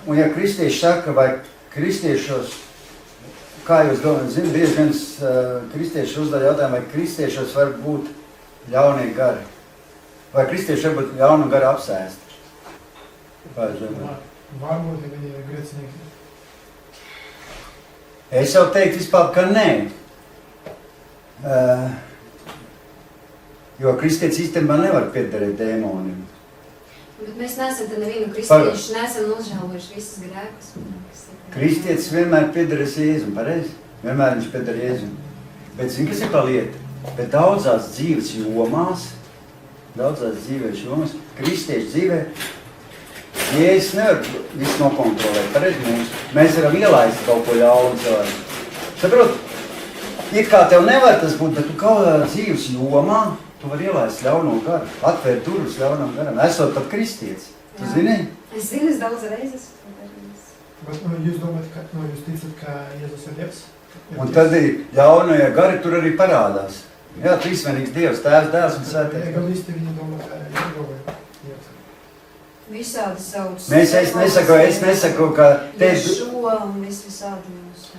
un ja kristieši saka, vai kristiešos, kā jūs domājat, zinu, bieži viens kristieši uzdara jautājumu, vai kristiešos var būt ļaunie gari? Vai kristieši var būt ļaunu garu apsēsti? Vai domājat? Varbūt, ja viņi ir grēcinieki. Es jau teiktu vispār, ka nē. Jo kristietis īstenībā nevar piederēt dēmoniem. Bet mēs neesam te nevienu kristiešu, neesam nožēlojuši visas grēkus. Kristietis vienmēr piederēs Jēzum, pareizi? Vienmēr viņš pieder Jēzum. Bet zini, kas ir pa lieta? Bet daudzās dzīves jomās, kristiešu dzīvē, Jēzus nevar visu nokontrolēt, pareizi mums. Mēs varam ielaist kaut ko ļaunu cilvēku. Saprot? It kā tev nevar tas būt, bet tu kaut kādā dzīves jomā tu vari ielaist ļauno garu, atvērt durvis ļaunam garam, esot pat kristietis. Tu zini? Es zinu, es daudz reizes. Bet jūs domājat, ka jūs ticat, ka Jēzus ir Dievs? Un tad ļaunie gari tur arī parādās. Jā, trīsvienīgs Dievs, Tēvs, Dēls un Svētais. Egalisti viņi domā, ka Jēzus ir Dievs. Visādi sauc. Es nesaku, ka te... Šo un visādi mūs.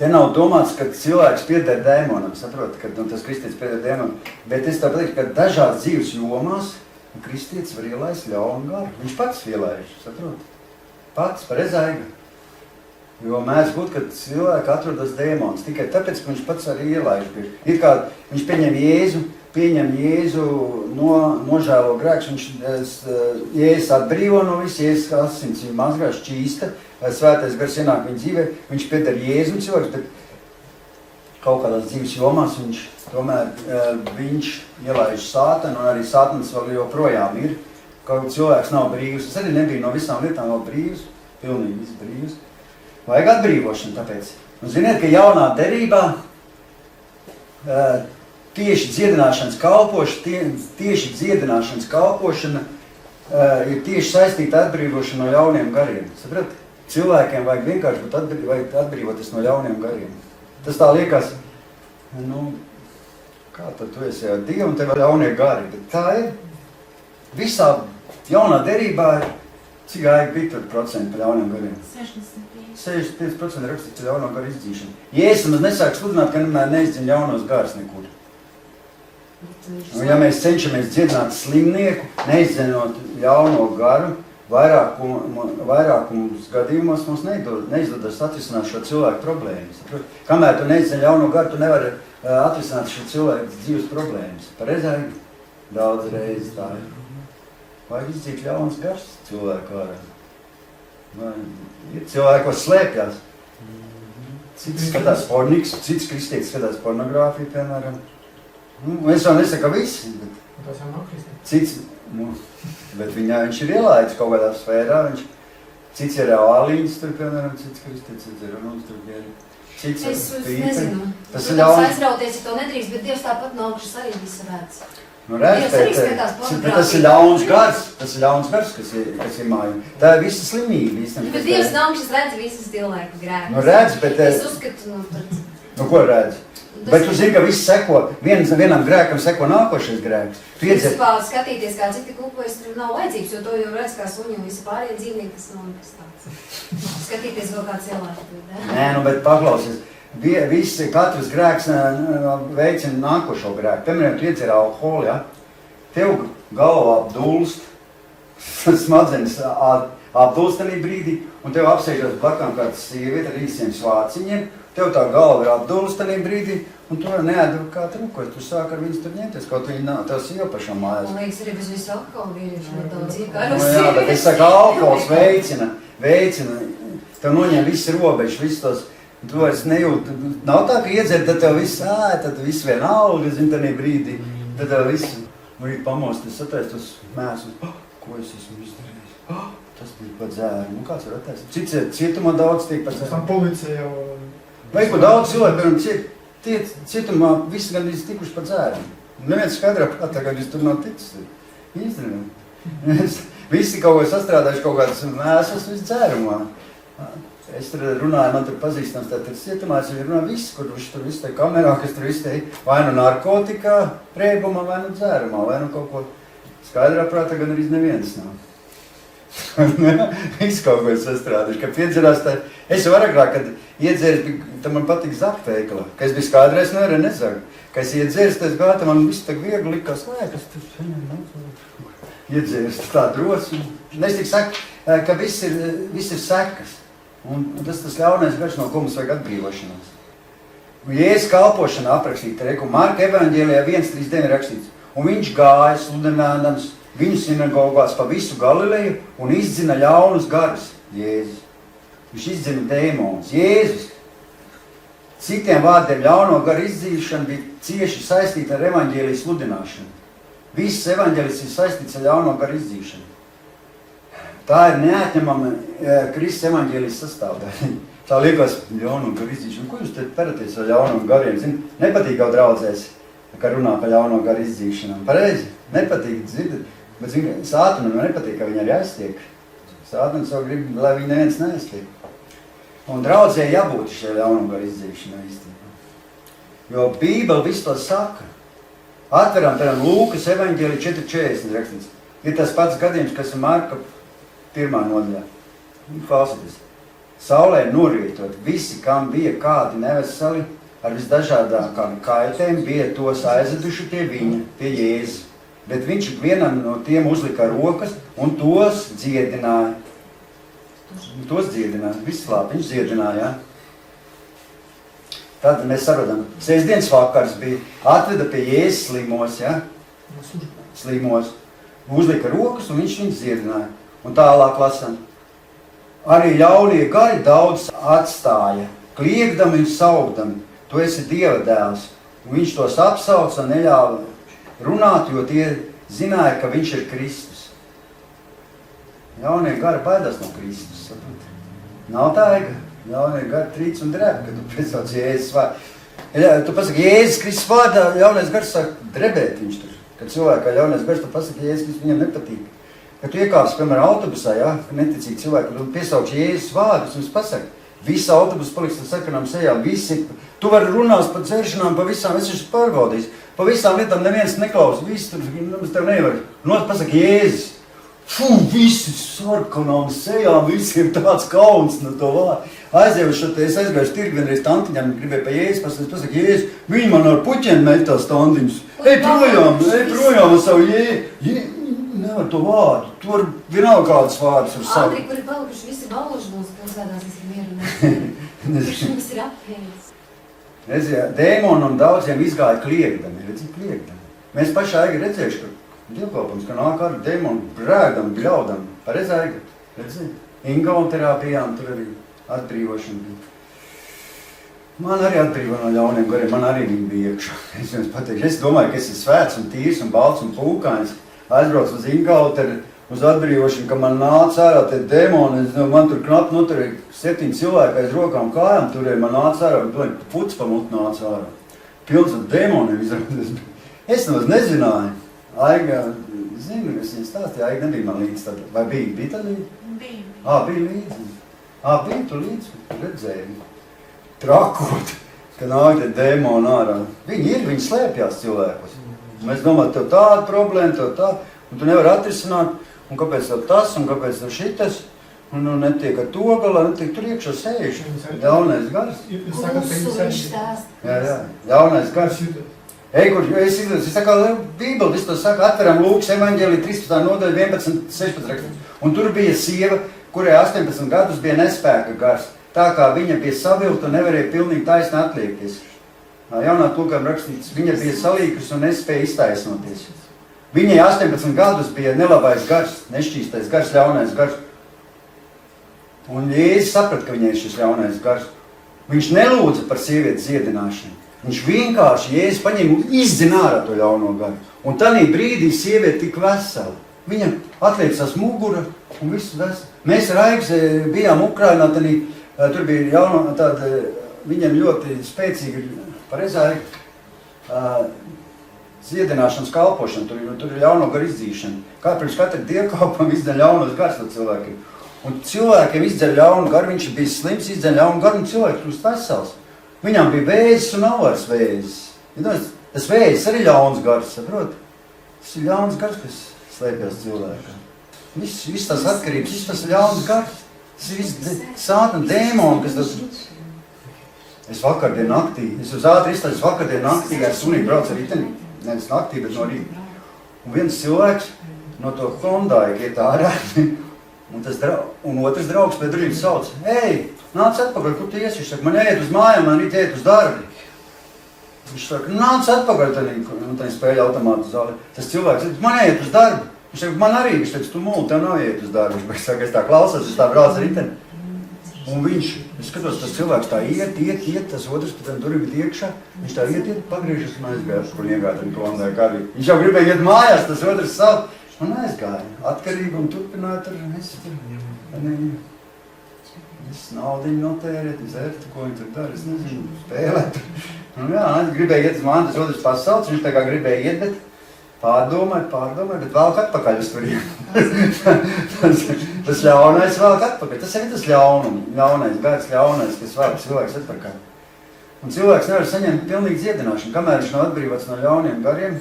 Te nav domāts, ka cilvēks pieder dēmonam, saprot, ka tas kristietis pieder dēmonam. Bet es tā pateiktu, ka dažādas dzīves jomās kristietis var ielaist ļaunu garu. Viņš pats ielaiž, saprot. Pats, pareizaiga. Jo mēdz būt, ka cilvēki atrodas dēmons, tikai tāpēc, ka viņš pats arī ielaiž. Ir kā viņš pieņem Jēzu nožēlo grēks, Jēzus atbrīvo no visu, Jēzus asins viņa mazgā šķīsta, Svētais gars ienāk viņa dzīvē, viņš pieder Jēzu cilvēks, bet kaut kādās dzīves jomās viņš ielaiž sātanu, un arī sātans vēl joprojām ir. Kaut cilvēks nav brīvs, es arī nebiju no visām lietām vēl brīvs, pilnīgi viss brīvs. Vajag atbrīvošanu tāpēc. Un ziniet, ka jaunā derībā tieši dziedināšanas kalpošana ir tieši saistīta atbrīvošana no jauniem gariem. Saprat? Cilvēkiem vajag vienkārši būt atbrīvoties no jauniem gariem. Tas tā liekas, kā tad tu esi jau Dievu un tev jaunie gari, bet tā ir. Visā jaunā derībā ir, cik gāja bija tur procenti par jauniem gariem? 65% rakstīts par jauno garu izdzīšanu. Jēzus mums nesāk sludināt, ka nemēr neizdziņ jaunos gars nekur. Un ja mēs cenšamies dziedināt slimnieku, neizdziņot jauno garu, vairākums gadījumos mums neizdodas atrisināt šo cilvēku problēmas. Kamēr tu neizdziņ jauno garu, tu nevari atrisināt šo cilvēku dzīves problēmas. Pareizāk daudz reizes tā ir. Vajag izdzīt ļauns gars cilvēku ārā. Ir cilvēki, kas slēpjās. Cits skatās porniks, cits kristietis skatās pornogrāfiju, piemēram. Es jau nesaku visi, bet Tas jau nav kristietis. cits, bet viņš ir ielaidis kaut kādā sfērā, cits ir ālīņas, tur, piemēram, cits kristietis, cits ir runums, tur gēri. Cits Es pīpe. nezinu. Tas Tu ir ļauns. aizrauties, ja to nedrīkst, bet Dievs tāpat no augšas arī visu redz. Redz, Dievs arī bet skatās pornogrāfiju. tas ir ļauns gars, kas ir māju. Tā ir visa slimība, īstenībā. Bet Dievs no augšas redz visas cilvēku grēkus. Redz, bet... Es uzskatu, ko redz? Bet tu zini, ka viss seko, vienam grēkam seko nākošais grēks. Principā skatīties, kā citi kūpojas, tur nav vajadzības, jo to jau redz kā suņi un visi pārējie dzīvnieki, tas nav nekas tāds. Skatīties vēl kā cilvēki. Nē, bet paklausies. Katrs grēks veicina nākošo grēku. Piemēram, tu iedzer alkoholu, ja? Tev galvā apdulst, smadzenes apdulst tanī brīdī, un tev apsēžas blakām kāds sieviete ar īsiem svāciņiem, tev tā galva ir apdulst tanī brīdī, un tu neēdu kā trūkos, tu sāk ar viņus tur ņemties, kaut viņi nav tās jau pašam mājās. Man liekas, arī bez visu alkoholu vīrieši nedaudz Nu, iekāros. jā, bet es saku, alkohols veicina, tev noņem visi robežu, visus tos, tu vairs nejūt, nav tā, ka iedzer, tad tev viss, tad viss vienalga, zin, tanī brīdī, tad tev viss, rīt pamost, es attaist tos mēsus, ko es esmu izdarījis, tas bija pa dzēru, kāds var attaist. Cits cietumā daudz tiek pa dzēru. Tam policija jau... Vai ko daudz cilvēku, piemēram, ciet, tie cietumā visi gandrīz tikuši pa dzērumu. Neviens skaidrā prātā, ka jūs tur nav ticis. Īstenībā. Visi kaut ko sastrādājuši, kaut kādas mēsas visu dzērumā. Es tur runāju, man tur pazīstams, tā tur cietumā, viņi runā visi, kur viņš tur visu te kamerā, kas tur visu te vai nu narkotikā, rēbumā, vai nu dzērumā, vai nu kaut ko skaidrā prātā gan arī neviens nav. Viss kaut ko sastrādājuši, ka piedzerās tā, es jau agrāk, kad iedzēris, tad man patīk zakt veikalā, ka es biju skaidrēs, nevarēju nezakt, ka es iedzēris, tad gāta, man viss tā viegli likās, kas tur iedzēris tā drosmi. Es tik saku, ka viss ir sekas. Un tas ļaunais gars, no ko mums vajag atbrīvošanās. Jēzus kalpošana aprakstīta, un Marka evaņģēlijā 1:39 rakstīts. Un viņš gāja sludinādams viņu sinagogās pa visu Galileju un izdzina ļaunus garus. Jēzus. Viņš izdzina dēmonus. Jēzus. Citiem vārdiem ļauno garu izdzīšana bija cieši saistīta ar evaņģēlijas sludināšanu. Viss evaņģēlis ir saistīts ar ļauno garu izdzīšanu. Tā ir neatņemama Kristus evaņģēlijas sastāvdaļa. Tā liekas ļauno garu izdzīšanu. Ko jūs te peraties ar ļauno gariem? Zini, nepatīk jau draudzēs, ka runā par ļauno garu izdzīšanām. Pareizi? Nepatīk, zini, bet zini, Sātanam nepatīk, ka viņi arī aiztiek. Sātans jau grib, lai viņi neviens neaiztiek. Un draudzē jābūt šie ļauno garu izdzīšanā īstenībā. Jo Bībele visu to saka. Atveram, piemēram, Lūkas evaņģēlija 4:40 rakstīts. Ir tas pats gadījums, kas ir Marka 1. nodaļā. Klausieties. Saulē norītot, visi, kam bija kādi neveseli, ar visdažādākām kaitēm, bija tos aizeduši pie viņa, pie Jēzus. Bet viņš vienam no tiem uzlika rokas un tos dziedināja. Vislāp, viņš dziedināja, jā. Tad mēs sarodam, sēsdienas vakars bija, atveda pie Jēzus slimos, ja? Slimos. Uzlika rokas un viņš viņus dziedināja. Un tālāk lasam. Arī ļaunie gari daudz atstāja, kliegdami un saugdami. Tu esi Dieva dēls. Un viņš tos apsauca un neļāva runāt, jo tie zināja, ka viņš ir Kristus. Ļaunie gari baidās no Kristus. Nav tā, ļaunie gari trīc un drēb, kad tu piesauc Jēzus vārdu. Tu pasaki, Jēzus Kristus vārdā, ļaunais gars sāk drebēt viņš tur. Kad cilvēkā ļaunais gars, tu pasaki, Jēzus Kristus viņam nepatīk. Kad tu iekāpsi, piemēram, autobusā, ja, neticīgi cilvēki, tu piesauc Jēzus vārdus, un es pasaku, visa autobusa paliks ar sarkanām sejām, visi, tu vari runās par dzeršanām, pa visām, es esmu pārbaudījis, pa visām lietām neviens neklaus, visi tur, tev nevar, un pasaka, Jēzus, visi sarkanām sejām, visiem tāds kauns no to vārdu. Aizievuši, es aizgājuši tirgi vienreiz tantiņām, gribēju pa Jēzus, pasaka, Jēzus, viņi man ar puķiem metās tantiņus, ej projām ar savu nevar to vārdu, tu var vienalga kādas vārdus ar savu. Andri, kuri palikuši visi balluži mūsu pilsētās, es ir mierunājis. Kurš mums ir apvienīts? Redziet, dēmoni un daudziem izgāja kliegdami, redziet, kliegdami. Mēs paši aigi redzējuši, ka dievkalpums, ka nāk ar dēmoni brēgdami, bļaudami. Pareiz aigi, redziet. Ingaunterā bijām, tur arī atbrīvošana bija. Man arī atbrīvo no ļauniem gariem, man arī viņi bija iekšā. Es jums pateikšu, es domāju, ka es esmu svēts un tīrs un balts un pūkains. Aizbrauc uz Ingauteri, uz atbrīvošanu, ka man nāca ārā tie dēmoni, man tur knapi noturēja 7 cilvēki aiz rokām kājām turēja, man nāca ārā, bet puts pa mutu nāca ārā. Pilns ar dēmoniem izrādās. Es nemaz nezināju. Aiga, zinu, es viņai stāstīju, Aiga nebija man līdz tad. Vai bija tā līdz? Bija. Bija līdzi. Bija tu līdz, redzēju. Trakot, ka nāk tie dēmoni ārā. Viņi slēpjās cilvēkus. Mēs domājam, tev tāda problēma, tev tā, un tu nevar atrisināt, un kāpēc tev tas, un kāpēc tev šitas, un netiek ar to galā, netiek tur iekšā sējuši. Ļaunais gars. Klusu viņš stāst. Jā, ļaunais gars. Es tā kā Bībeli, visu to saka, atveram Lūkas evaņģēlija 13. nodaļa 11.16 rakstīts. Un tur bija sieva, kurai 18 gadus bija nespēka gars, tā kā viņa bija savilta un nevarēja pilnīgi taisni atliekties. Jaunā tulkojuma rakstīts, viņa bija salīkusi un nespēja iztaisnoties. Viņai 18 gadus bija nelabais gars, nešķīstais gars, ļaunais gars. Un Jēzus saprata, ka viņai ir šis ļaunais gars. Viņš nelūdza par sievietes dziedināšanu. Viņš vienkārši Jēzus paņēma un izdzina ārā to ļauno garu. Un tanī brīdī sieviete tik vesela. Viņa atliecās mugura un visu veselu. Mēs ar Aigas bijām Ukrainā, tur bija jauna tāda viņiem ļoti spēcīgi pareizā ziedināšanas kalpošana, tur ir ļauno garu izdzīšana. Kā pirms katra dievkalpojuma izdzen ļaunos gars no cilvēkiem. Un cilvēkiem izdzen ļaunu garu, viņš bija slims, izdzen ļaunu garu, un cilvēks kļūst vesels. Viņam bija vēzis un nav vairs vēzis. Tas vēzis arī ļauns gars, saprot? Tas ir ļauns gars, kas slēpjas cilvēkā. Viss tās atkarības, viss tas ļauns gars. Tas ir viss sātana dēmoni, kas tas... Es vakardien naktī, es uz ātri izstāju, vakardien naktī ar sunīgu braucu ar riteni. Nevis naktī, bet no rīta. Un viens cilvēks no to Hondai iet ārā. Un otrs draugs pēc durvīm sauc: Ei, nāc atpakaļ, kur tu iesi? Viņš saka, man jāiet uz mājām, man rīt iet uz darbi. Viņš saka, nāc atpakaļ, tad spēļa automātu zāli. Tas cilvēks saka, man jāiet uz darbi. Viņš saka, man arī, viņš teica, tu mūli, tev nav jāiet uz darbi. Viņš saka, es tā klausos, es tā braucu ar riteni. Un viņš, es skatos, tas cilvēks tā iet, tas otrs pēc tam durvīm iekšā. Viņš tā iet, pagriežas un aizgāja, kur iegāja tam Hondai karī. Viņš jau gribēja iet mājās, tas otrs sauc. Un aizgāja. Atkarīgi un turpināja tur. Es naudiņu notērēt, izērtu, ko viņi tur dara, es nezinu, spēlēt. Un jā, gribēja iet uz mani, tas otrs pasauc, viņš tā kā gribēja iet, bet pārdomāja, bet valk atpakaļ uz turiem. Tas ļaunais valk atpakaļ. Tas arī tas ļaunais, gaids ļaunais, kas valk cilvēks atpakaļ. Un cilvēks nevar saņemt pilnīgi dziedināšanu, kamēr viņš nav atbrīvots no ļauniem gariem.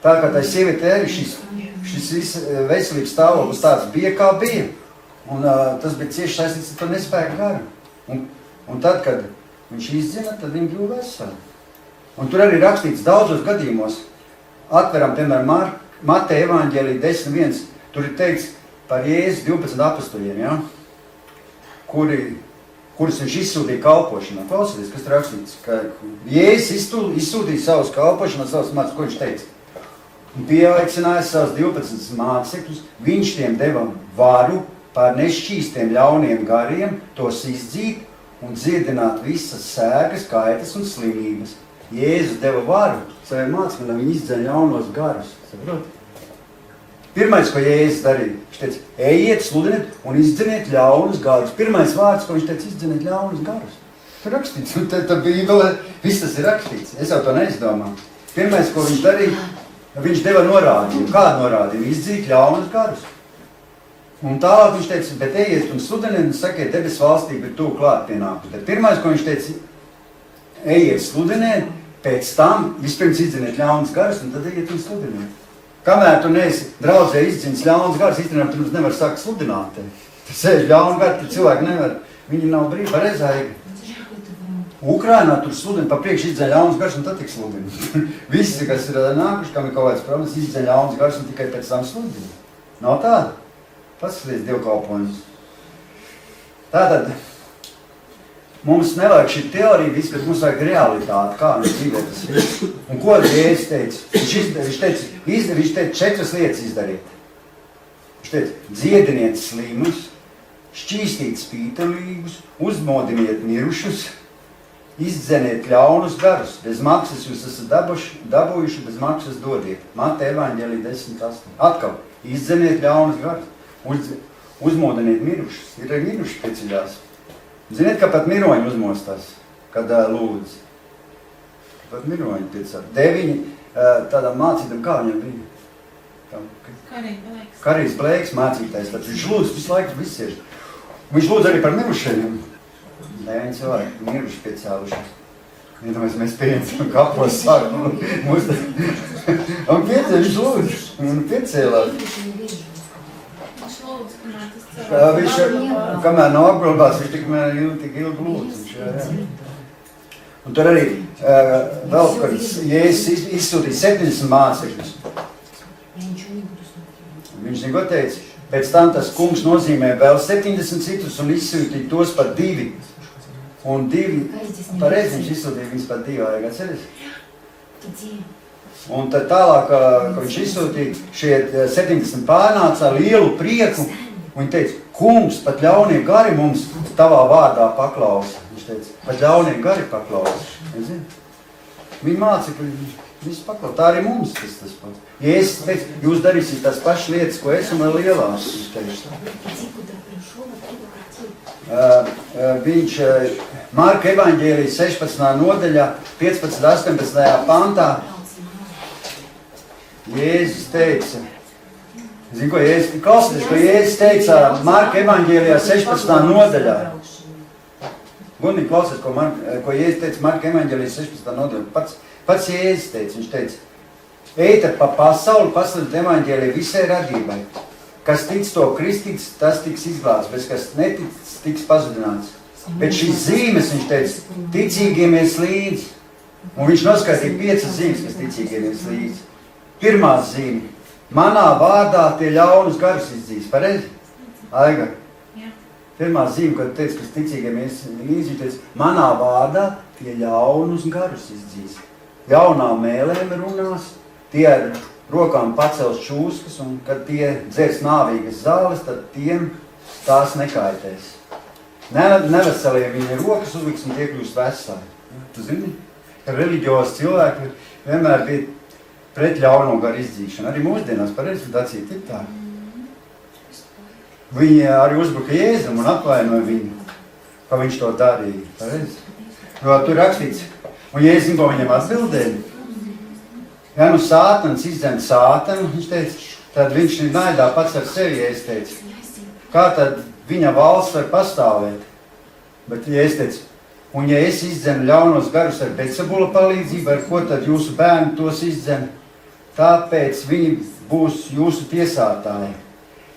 Tā kā tai sievietē arī šis veselības stāvoklis tāds bija, kā bija. Un tas bija cieši saistīts ar to nespēku garu. Un tad, kad viņš izdzina, tad viņi kļuva veseli. Un tur arī rakstīts daudzos gadījumos. Atveram, piemēram, Mateja evaņģēlija 10.1. Tur ir teikts par Jēzus 12 apostoļiem, ja? Kurus viņš izsūtīja kalpošanā. Klausieties, kas tur rakstīts, ka Jēzus izsūtīja savus kalpošanā, savus mācības, ko viņš teica. Un pieaicināja savus 12 mācekļus, viņš tiem deva varu pār nešķīstiem ļauniem gariem, tos izdzīt un dziedināt visas sēgas, kaitas un slimības. Jēzus deva varu saviem mācekļiem, viņi izdzen ļaunos garus. Saprot? Pirmais, ko Jēzus darīja, viņš teica, ejiet, sludiniet un izdzeniet ļaunus garus. Pirmais vārds, ko viņš teica, izdzeniet ļaunus garus. Tur rakstīts, un tā Bībele, viss tas ir rakstīts. Es jau to neizdomāju. Pirmais, ko viņš darīja, viņš deva norādījumu. Kādu norādījumu? Izdzīt ļaunus garus. Un tālāk viņš teica, bet ejiet un sludiniet un sakiet, debes valstība ir tuvu klāt pienākus. Bet pirmais, ko viņš teica, ejiet sludiniet, pēc tam vispirms izdziniet ļaunus garus un tad ejiet un sludiniet. Kamēr tu neesi draudzē izdzinis ļaunus garus, īstenībā tu nevar sākt sludināt. Tu sēž ļaunu garu, tu cilvēki nevar, viņi nav brīvi, pareizāji. Ukrainā tur sludina pa priekšu izdzen ļaunas garus un tad tik sludina. Visi, kas ir nākuši, kam ir kaut kāds problēmas, izdzen ļaunas garus un tikai pēc tam sludina. Nav tāda. Paskaties dievkalpojumus. Tātad mums nevajag šī teorija viss, bet mums vajag realitāti, kā viņš dzīvē tas viss. Un ko Jēzus teica? Viņš teica 4 lietas izdarīt. Viņš teica, dziediniet slimus, šķīstīt spītelīgus, uzmodiniet mirušus, izdzeniet ļaunus garus, bez maksas jūs esat dabūjuši, bez maksas dodiet. Mateja evaņģēlija 10.8. Atkal, izdzeniet ļaunus garus, uzmodiniet mirušus. Ir arī miruši pieceļās. Ziniet, ka pat miroņi uzmostās, kad lūdz. Pat miroņi piecās. 9 tādām mācītām, kā viņam bija? Karīs Blēks mācītājs. Tad viņš lūdz visu laiku visies. Viņš lūdz arī par mirušajiem. 9 cilvēki miruši piecēlušies. Iedomājies, mēs pieņemsim kapos sākumu. Un viņš lūdz. Un piecēlās. Viņš, kamēr nav apglabās, viņš tik ilgi lūdz. Un tur arī vēl, kad Jēzus izsūtīja 70 mācekļus. Viņš neko teica. Pēc tam tas kungs nozīmē vēl 70 citus un izsūtīja tos par 2. Un 2, pareizi viņš izsūtīja viņus par 2, vajag atceries? Un tad tālāk, kad viņš izsūtīja, šie 70 pārnāca ar lielu prieku, un viņi teica, kungs, pat ļaunie gari mums tavā vārdā paklausa. Viņš teica, pat ļaunie gari paklausa. Viņi mācekļi, visi paklausa. Tā arī mums tas pats. Jēzus teica, jūs darīsiet tās pašas lietas, ko es un vēl lielās. Viņš Marka evaņģēlijas 16. nodaļā, 15. 18. pantā, Jēzus teica, zinu, ko Jēzus, klausieties, ko Jēzus teica Marka evaņģēlijā 16. nodaļā. Gundīgi klausies, ko Jēzus teica Marka evaņģēlijā 16. nodaļā. Pats Jēzus teica, viņš teica, ejiet pa pasauli, pasludināt evaņģēliju visai radībai. Kas tic to kristīts, tas tiks izglābts, bet kas netic, tiks pazudināts. Bet šīs zīmes, viņš teica, ticīgiem ies līdzi. Un viņš noskaitīja 5 zīmes, kas ticīgiem ies līdzi. Pirmā zīme. Manā vārdā tie ļaunus garus izdzīs. Pareizi? Aiga. Pirmā zīme, kad teica, kas ticīgiem ies līdzi, teica, manā vārdā tie ļaunus garus izdzīs. Jaunām mēlēm runās, tie ar rokām pacels čūskas, un kad tie dzers nāvīgas zāles, tad tiem tās nekaitēs. Neveseliem viņi rokas uzliks un tie kļūst veseli. Tu zini, ka reliģiozi cilvēki vienmēr bija pret ļauno garu izdzīšanu. Arī mūsdienās pareizi dacīt ir tā. Viņi arī uzbruka Jēzum un apvainoja viņu, ka viņš to darīja. Pareizi. Jo tur rakstīts, un Jēzus, ko viņam atbildēja. Ja nu sātans izdzen sātanu, viņš teica, tad viņš ir naidā pats ar sevi, Jēzus teica. Kā tad viņa valsts var pastāvēt? Bet Jēzus teica, un ja es izdzenu ļaunos garus ar Belsebula palīdzību, ar ko tad jūsu bērni tos izdzen? Tāpēc viņi būs jūsu tiesātāji.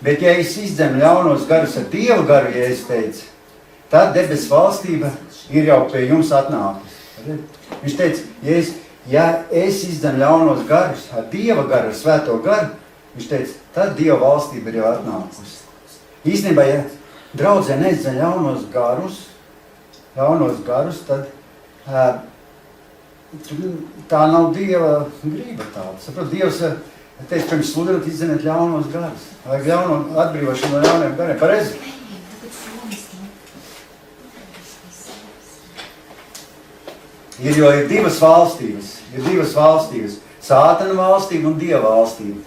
Bet ja es izdzenu ļaunos garus ar Dieva garu, Jēzus teica, tad debes valstība ir jau pie jums atnākusi. Viņš teica, ja es izdzenu ļaunos garus ar Dieva garu, ar svēto garu, viņš teica, tad Dieva valstība ir jau atnākusi. Īstenībā, ja draudzē neizdzen ļaunos garus, tad tā nav Dieva grība tāda. Saprot, Dievs teica, pirms sludināt izdzeniet ļaunos garus. Vajag ļauno atbrīvošanu no ļauniem gariem. Pareizi? Jo ir divas valstības. Sātana valstība un Dieva valstība.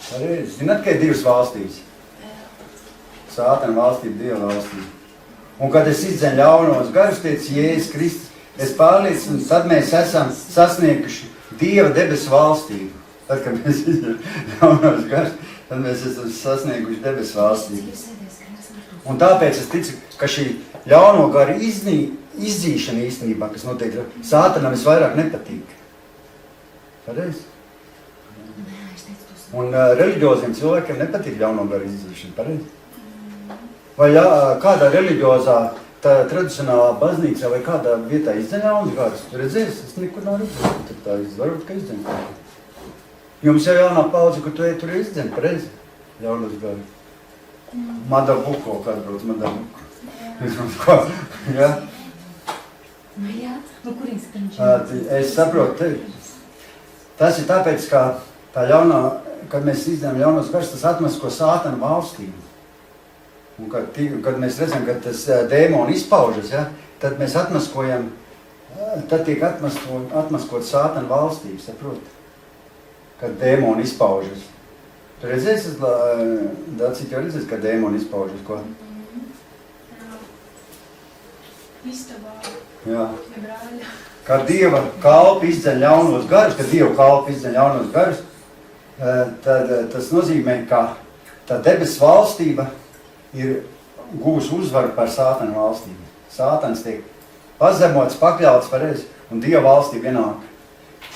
Pareizi. Zināt, ka ir divas valstības? Sātana valstība, Dieva valstība. Un kad es izdzenu ļaunos garus, teica Jēzus Kristus, es pārliecinu, tad mēs esam sasnieguši Dieva debesu valstību. Tad, kad mēs izdzenu ļaunos garus, tad mēs esam sasnieguši debesu valstību. Un tāpēc es ticu, ka šī ļauno garu izdzīšana īstenībā, kas notiek, sātanam visvairāk nepatīk. Pareizi? Un reliģioziem cilvēkiem nepatīk ļauno garu izdzīšana. Pareizi? Vai kādā reliģiozā, tradicionālā baznīcā vai kādā vietā izdzen ļaunas garus? Tu redzēsi? Es nekur nav redzēju. Tur tā varbūt, ka izdzen. Jums jau jaunā paudze, kur tu tur izdzen, pareizi? Ļaunos garus. Madabuko, kāda brauc Madabuko. Ja? Es saprotu, tas ir tāpēc, ka tā ļaunā, kad mēs izdzenam ļaunos garus, tas atmasko sātana valstību. Un kad mēs redzam, ka tas dēmoni izpaužas, ja, tad mēs atmaskojam, tad tiek atmaskot sātana valstību, saprot? Kad dēmoni izpaužas. Tu redzēsi, Dacīt jau redzēsi, ka dēmoni izpaužas, ko? Istabā. Jā. Kad Dieva kalpi izdzen ļaunos garus, tad tas nozīmē, ka tā debes valstība ir gūs uzvaru par sātana valstību. Sātans tiek pazemots, pakļauts pareizi, un Dieva valstība ienāk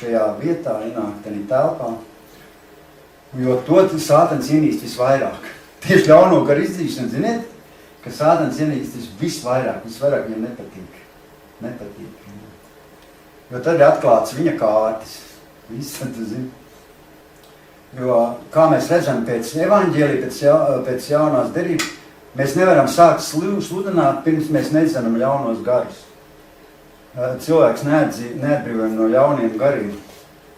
šajā vietā, ienāk tenī telpā. Jo to sātans ienīst visvairāk. Tieši ļauno garu izdzīšana, ziniet, ka sātans ienīst visvairāk viņam nepatīk. Jo tad ir atklāts viņa kārtas. Viss, tu zini. Jo, kā mēs redzam pēc evaņģēlija, pēc jaunās derības, mēs nevaram sākt sludināt, pirms mēs nedzenam ļaunos garus. Cilvēks neatbrīvojam no ļauniem gariem.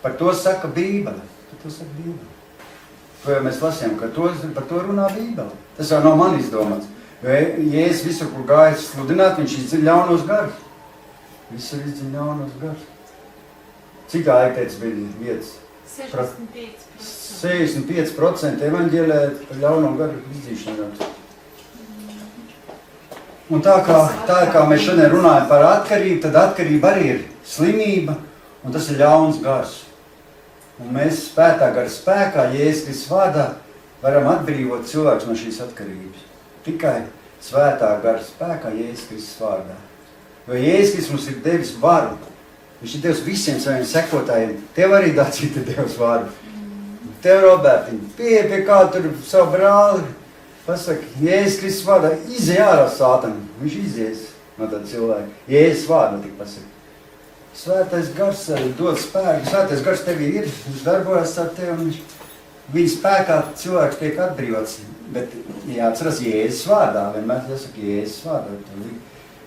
Par to saka Bībele. To jau mēs lasījām, ka par to runā Bībele. Tas jau nav man izdomāts. Jo Jēzus visur, kur gājis sludināt, viņš izdziļ ļaunos garus. Visur izdziļ ļaunos garus. Cik tā teica bija vietas? 65% evaņģēlē par ļauno garu izdzīšanu raksta. Un tā kā mēs šodien runājam par atkarību, tad atkarība arī ir slimība, un tas ir ļauns gars. Un mēs spētā gara spēkā, Jēzus Kristus vārdā, varam atbrīvot cilvēkus no šīs atkarības. Tikai svētā gara spēkā, Jēzus Kristus vārdā. Jo Jēzus Kristus mums ir devis varu. Viņš ir devis visiem saviem sekotājiem. Tev arī Dacīte Dievs varu. Tev, Robertiņ, pie kā tur savu brāli, pasaka, Jēzus Kristus vārdā, izej ārā sātanu. Viņš izies no tāda cilvēka. Jēzus vārdā tik pasaka. Svētais gars dod spēku. Svētais gars tevī ir, viņš darbojas ar tevi un viņa spēkā cilvēks tiek atbrīvots. Bet jāatceras Jēzus vārdā, vienmēr jāsaka Jēzus vārdā.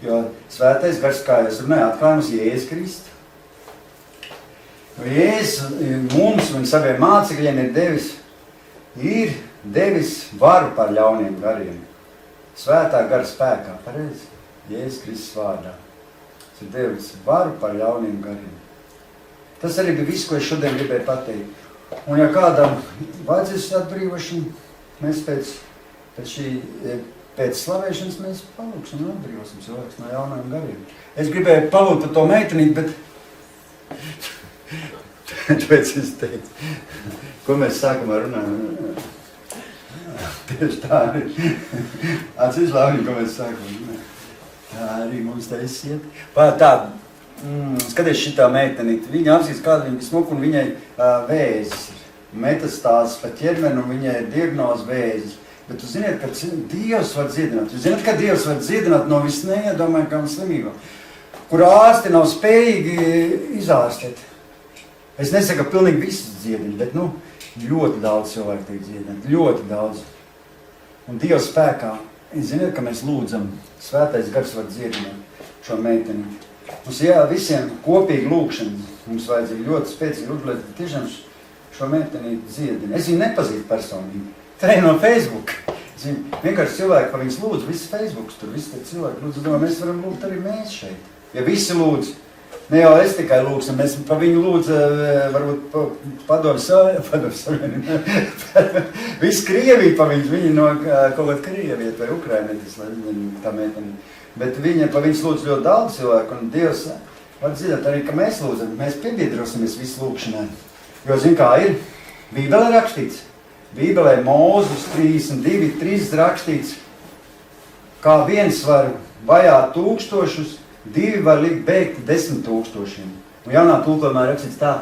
Jo svētais gars, kā jūs runājat, atklājums Jēzus Kristu. Jēzus mums un saviem mācekļiem ir devis varu par ļauniem gariem. Svētā gara spēkā, pareizi, Jēzus Kristus vārdā. Tas ir devis varu par ļauniem gariem. Tas arī bija viss, ko es šodien gribēju pateikt. Un ja kādam vajadzēs atbrīvošanu, mēs pēc slavēšanas mēs palūksim un atbrīvosim cilvēks no jauniem gariem. Es gribēju palūkt par to meitenīt, bet tāpēc es teicu, ko mēs sākam ar runāt. Tieši tā arī. Atceries labi, ko mēs sākam runāt. Tā arī mums taisiet. Tā, skaties šitā meitenīt. Viņa apsīs kādu viņa smuku un viņai vēzis ir. Metastāzes pa ķermeni un viņai ir diagnoze vēzis. Bet tu ziniet, ka Dievs var dziedināt. Jūs zināt, ka Dievs var dziedināt no visneiedomājumām slimībām, kur ārsti nav spējīgi izārstēt. Es nesaku, ka pilnīgi visus dziedina, bet ļoti daudz cilvēku tiek dziedināt. Ļoti daudz. Un Dieva spēkā, ziniet, ka mēs lūdzam, svētais gars var dziedināt šo meiteni. Mums visiem kopīgi lūkšana. Mums vajadzīgi ļoti spēcīgi lūgt, lai tiešām šo meiteni dziedina. Es viņu nepazīstu personīgi. Tā ir no Facebook. Vienkārši cilvēki pa viņas lūdzu, viss Facebooks tur, visi cilvēki lūdzu. Domāju, mēs varam lūgt arī mēs šeit. Ja visi lūdzu, ne jau es tikai lūgstu, mēs pa viņu lūdzu, varbūt padomu savienību. Visi Krievija pa viņus, viņi no kaut kāda Krieviet vai Ukrainietis, tā meiteni. Bet viņa pa viņus lūdzu ļoti daudz cilvēku, un Dievs var dzirdēt arī, ka mēs lūdzam, mēs piebiedrosimies visu lūkšanai. Jo, zin kā ir, Bībelē rakstīts. Bībelē Mūzes 32:3 rakstīts, kā viens var vajāt 1000, 2 var likt bēgt 10 000. Un jaunā tulkojumā rakstīts tā,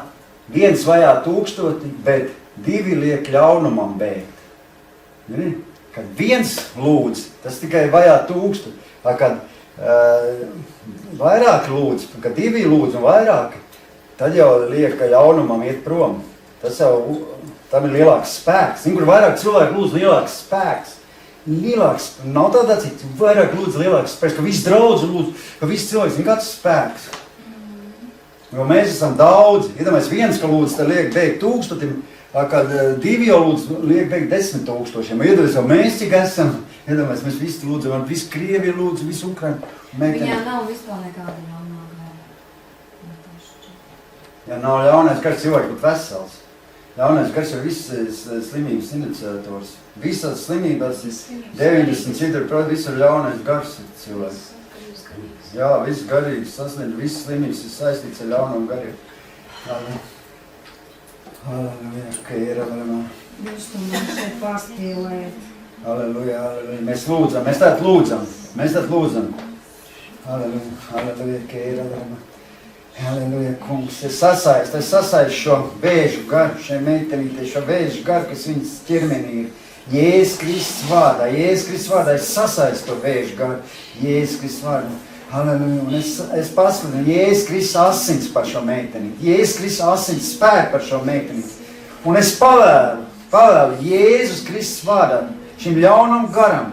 viens vajā 1000, bet 2 liek ļaunumam bēgt. Kad viens lūdz, tas tikai vajā 1000. Tā kad vairāk lūdz, kad 2 lūdz un vairāk, tad jau liek, ka ļaunumam iet prom. Tas jau, tam ir lielāks spēks. Kur vairāk cilvēku lūdz, lielāks spēks. Lielāks, nav tādā cits, vairāk lūdz lielāks spēks, ka viss draudz lūdz, ka viss cilvēks, kāds spēks. Jo mēs esam daudzi. Iedomājies, viens, ka lūdz, tad liek bēgt 1000, kad 2 jau lūdz, liek bēgt 10 000. Iedomājies, jau mēs cik esam. Iedomājies, mēs visi lūdzam, visi Krievi lūdz, visi Ukraini. Viņā nav vispār nekāda ļaunā gara. Ja nav ļaunais gars, cilvēks būtu vesels. Ļaunais gars jau visas slimības iniciators. Visas slimības, 90%, visur ļaunais gars ir cilvēks. Jā, viss garīgs sasniedz, visas slimības ir saistīts ar ļaunam gariem. Halleluja, ka ir avaramā. Jūs to mums šeit pārspīlējat. Halleluja, halleluja. Mēs lūdzam, mēs tātad lūdzam. Halleluja, halleluja, ka ir avaramā. Halleluja, kungs, es sasaistu šo vēžu garu, šai meitenītei, šo vēžu garu, kas viņas ķermenī ir. Jēzus Kristus vārdā, es sasaistu to vēžu garu, Jēzus Kristus vārdā. Halleluja, un es paskatinu, Jēzus Kristus asins par šo meitenīti, Jēzus Kristus asins spēku par šo meitenīti. Un es pavēlu Jēzus Kristus vārdā, šim ļaunam garam,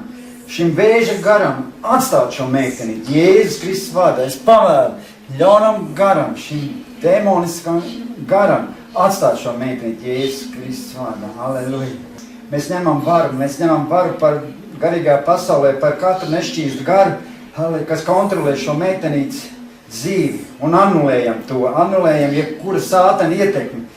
šim vēža garam atstāt šo meitenīti, Jēzus Kristus vārdā, es pavēlu ļaunam garam, šim demoniskam garam atstāt šo meitenīti Jēzus Kristus vārdā. Halleluja. Mēs ņemam varu par garīgā pasaulē, par katru nešķīstu garu, kas kontrolē šo meitenītes dzīvi. Un anulējam to, jebkura sātana ietekmi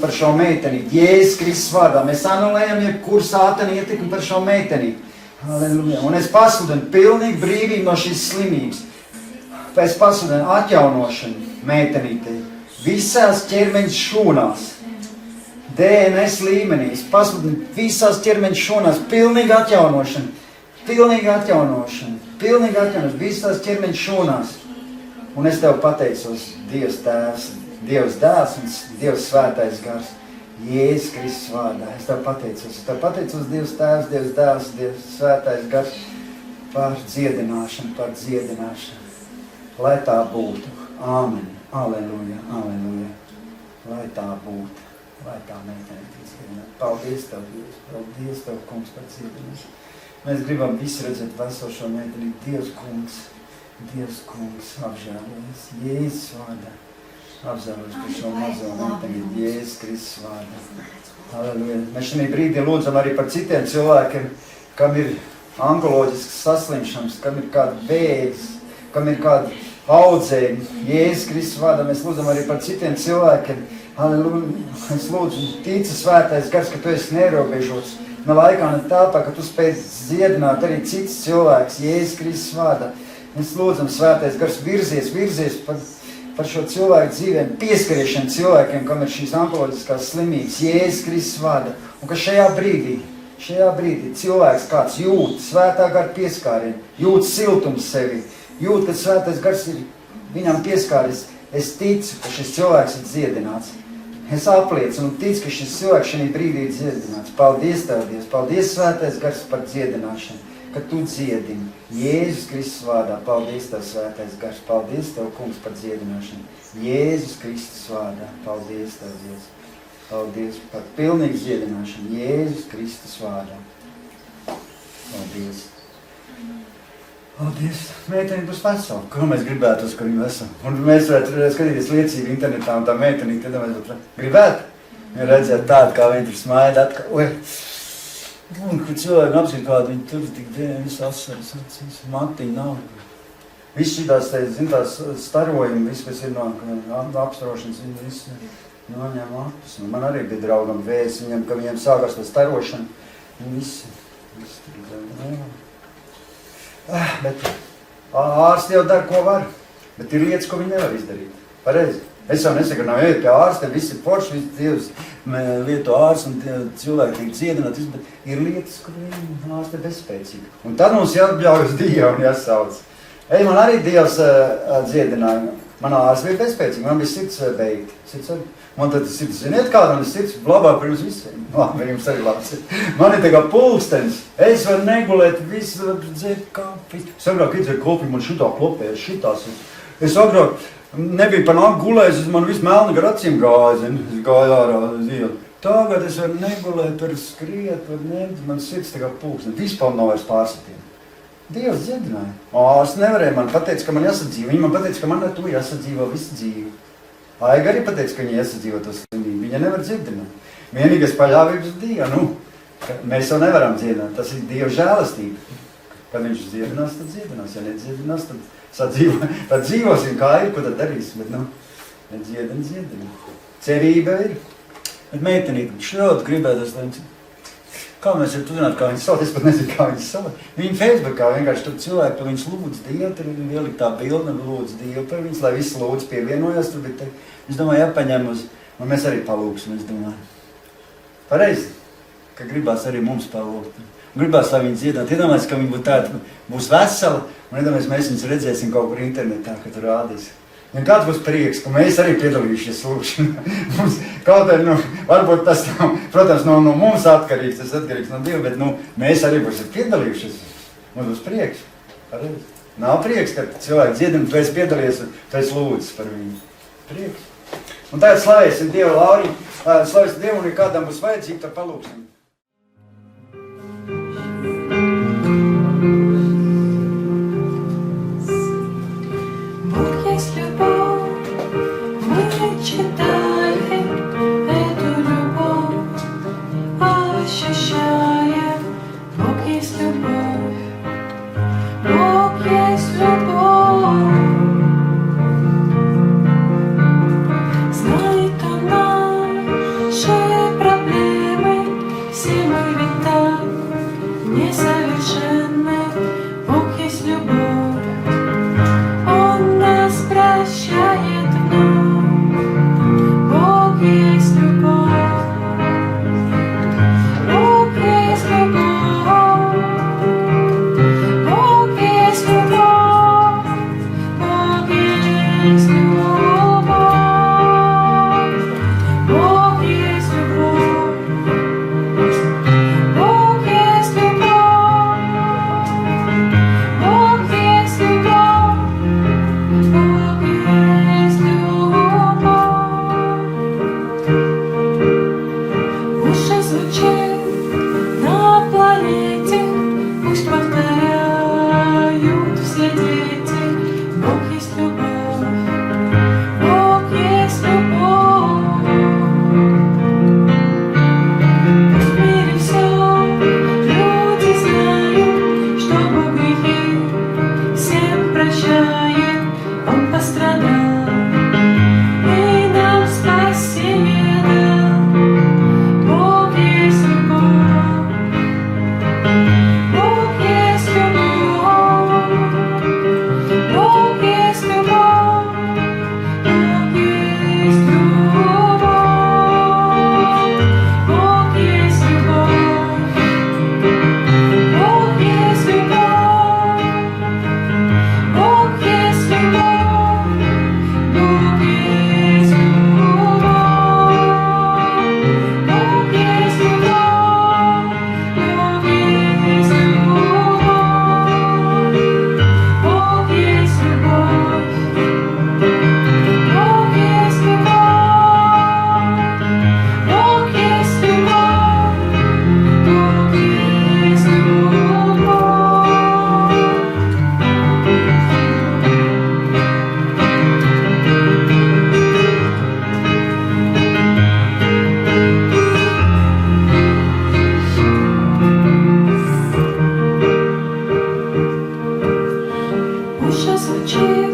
par šo meitenīti. Jēzus Kristus vārdā mēs anulējam jebkura sātana ietekmi par šo meitenīti. Halleluja. Un es pasludinu pilnīgi brīvību no šīs slimības. Es pasludinu atjaunošanu meitenītei. Visās ķermeņa šūnās. DNS līmenīs. Pasludinu visās ķermeņa šūnās. Pilnīgi atjaunošana. Pilnīgi atjaunošana. Pilnīgi atjaunošana. Visās ķermeņa šūnās. Un es Tev pateicos, Dievs Tēvs, Dievs Dēls un Dievs Svētais Gars. Jēzus Kristus vārdā. Es Tev pateicos, Dievs Tēvs, Dievs Dēls, Dievs Svētais Gars par dziedināšanu, Lai tā būtu. Āmen. Aleluja, aleluja. Lai tā būtu. Lai tā meitene dziedinātu. Paldies Tev, Dievs. Paldies Tev, Kungs, par dziedināšanu. Mēs gribam visi redzēt vesošo meiteni. Dievs Kungs, apžēlojies. Jēzus vārdā. Apzēlojies par šo mazo meiteni. Jēzus Kristus vārdā. Halleluja. Mēs šajā brīdī lūdzam arī par citiem cilvēkiem, kam ir onkoloģisks saslimšanas, kam ir kāda bēgas, kam ir kāda audzējumi. Jēzus Kristus vārdā mēs lūdzam arī par citiem cilvēkiem. Halleluja. Es lūdzu, tici Svētais Gars, ka Tu esi neierobežots. Ne laikā, ne tāpā, ka Tu spēj dziedināt arī cits cilvēks. Jēzus Kristus vārdā. Mēs lūdzam, Svētais Gars, virzies par šo cilvēku dzīvēm, pieskariešiem cilvēkiem, kam ir šīs onkoloģiskās slimības. Jēzus Kristus vārdā. Un ka šajā brīdī cilvēks kāds jūt Svētā Gara pieskārienu, jūt siltumu sevi, jūt, ka Svētais Gars ir viņam pieskāries. Es ticu, ka šis cilvēks ir dziedināts. Es apliecinu un ticu, ka šis cilvēks šajā brīdī ir dziedināts. Paldies Tev, Dievs. Paldies, Svētais Gars, par dziedināšanu, ka Tu dziedini. Jēzus Kristus vārdā. Paldies Tev, Svētais Gars. Paldies Tev, Kungs, par dziedināšanu. Jēzus Kristus vārdā. Paldies Tev, Dievs. Paldies par pilnīgu dziedināšanu. Jēzus Kristus vārdā. Paldies. Paldies. Meiteni būs vesela. Ko mēs gribētu, ka viņa vesela? Un mēs varētu skatīties liecību internetā, un tā meiteni, tad mēs gribētu. Ja redzēt tādu, kā viņa tur smaida atkal. Un, kur cilvēki apskat kādu, viņi tur tik visu asaras acīs. Matiņa nav. Viss šitās, tās starojumi, viss, kas ir no apstarošanas, viņi visi noņem apus. Man arī bija draugam vēs, ka viņiem sākās tā starošana. Visi tur bet ārsti jau dara, ko var. Bet ir lietas, ko viņi nevar izdarīt. Pareizi. Es jau nesaku, nav jāiet pie ārsta, visi ir forši, visi Dievs lieto ārstu un cilvēki tiek dziedināti, bet ir lietas, kur ārsti ir bezspēcīgi. Un tad mums jāatbļauj uz Dievu un jāsauc. Man arī Dievs dziedināja. Manā ārsts bija bezspēcīgi, man bija sirds beigta. Man tad sirds, ziniet kāda, man sirds labāk par jums visiem. Labi, jums arī labs. Man ir tā kā pulkstenis. Es varu negulēt, visu varu dzēt kapi. Es agrāk iedzēju kopi, man šitā klopēja, šitās. Es agrāk nebija par nāku gulējis, man viss melni gar acīm gāja, es gāju ārā uz ielu. Tagad es varu negulēt, varu skriet, varu nemt, man sirds tā kā pulkstenis. Vispār nav vairs pārsitiem. Dievs dziedināja. Ārsts nevarēja man pateikt, ka man jāsadzīvo. Viņa man pateica, ka man ar to jāsadzīvo visu dzīvi. Aiga arī pateica, ka viņa jāsadzīvo to slimību. Viņa nevar dziedināt. Vienīgais paļāvības Dievu. Mēs jau nevaram dziedināt. Tas ir Dieva žēlastība. Kad viņš dziedinās, tad dziedinās. Ja nedziedinās, tad dzīvosim kā ir, ko tad darīsim. Bet, nedziedina. Cerība ir. Bet meitenīt, šodien gribētu, kā mēs varam uzzināt, kā viņas sauc, es pat nezinu, kā viņas sauc. Viņa Facebookā vienkārši tur cilvēki par viņas lūdz Dievu, tur ielikt tā bilde un lūdz Dievu par viņas, lai visi lūdz pievienojās tur, bet es domāju, jāpaņem uz, un mēs arī palūksim, es domāju. Pareizi, ka gribās arī mums palūkt. Gribās, lai viņi dziedāt. Iedomājies, ka viņi būtu tāda, būs vesela, un iedomājies, mēs viņus redzēsim kaut kur internetā, ka tur rādīs. Un kāds būs prieks, ka mēs arī piedalījušies lūkšanā. Mums kaut arī, varbūt tas nav, protams, no mums atkarīgs, tas atkarīgs no Dieva, bet, mēs arī būsim piedalījušies. Mums būs prieks. Pareizi. Nav prieks, ka cilvēki dziedina, tu esi piedalījies un tu esi lūdzis par viņu. Prieks. Un tagad slavēsim Dievu, Lauri, slavēsim Dievu, un ja kādam būs vajadzīgi, tad palūksim. Знает она, что проблемы прощает, Он пострадал и нам спасение дал. Бог есть любовь, Бог есть любовь, Бог есть любовь, Бог есть любовь, Бог есть любовь, Бог есть любовь, Бог есть любовь, Бог есть любовь, Бог есть любовь, Бог есть любовь, Бог есть любовь, Бог есть любовь, Бог есть любовь, Бог есть любовь. Пусть звучит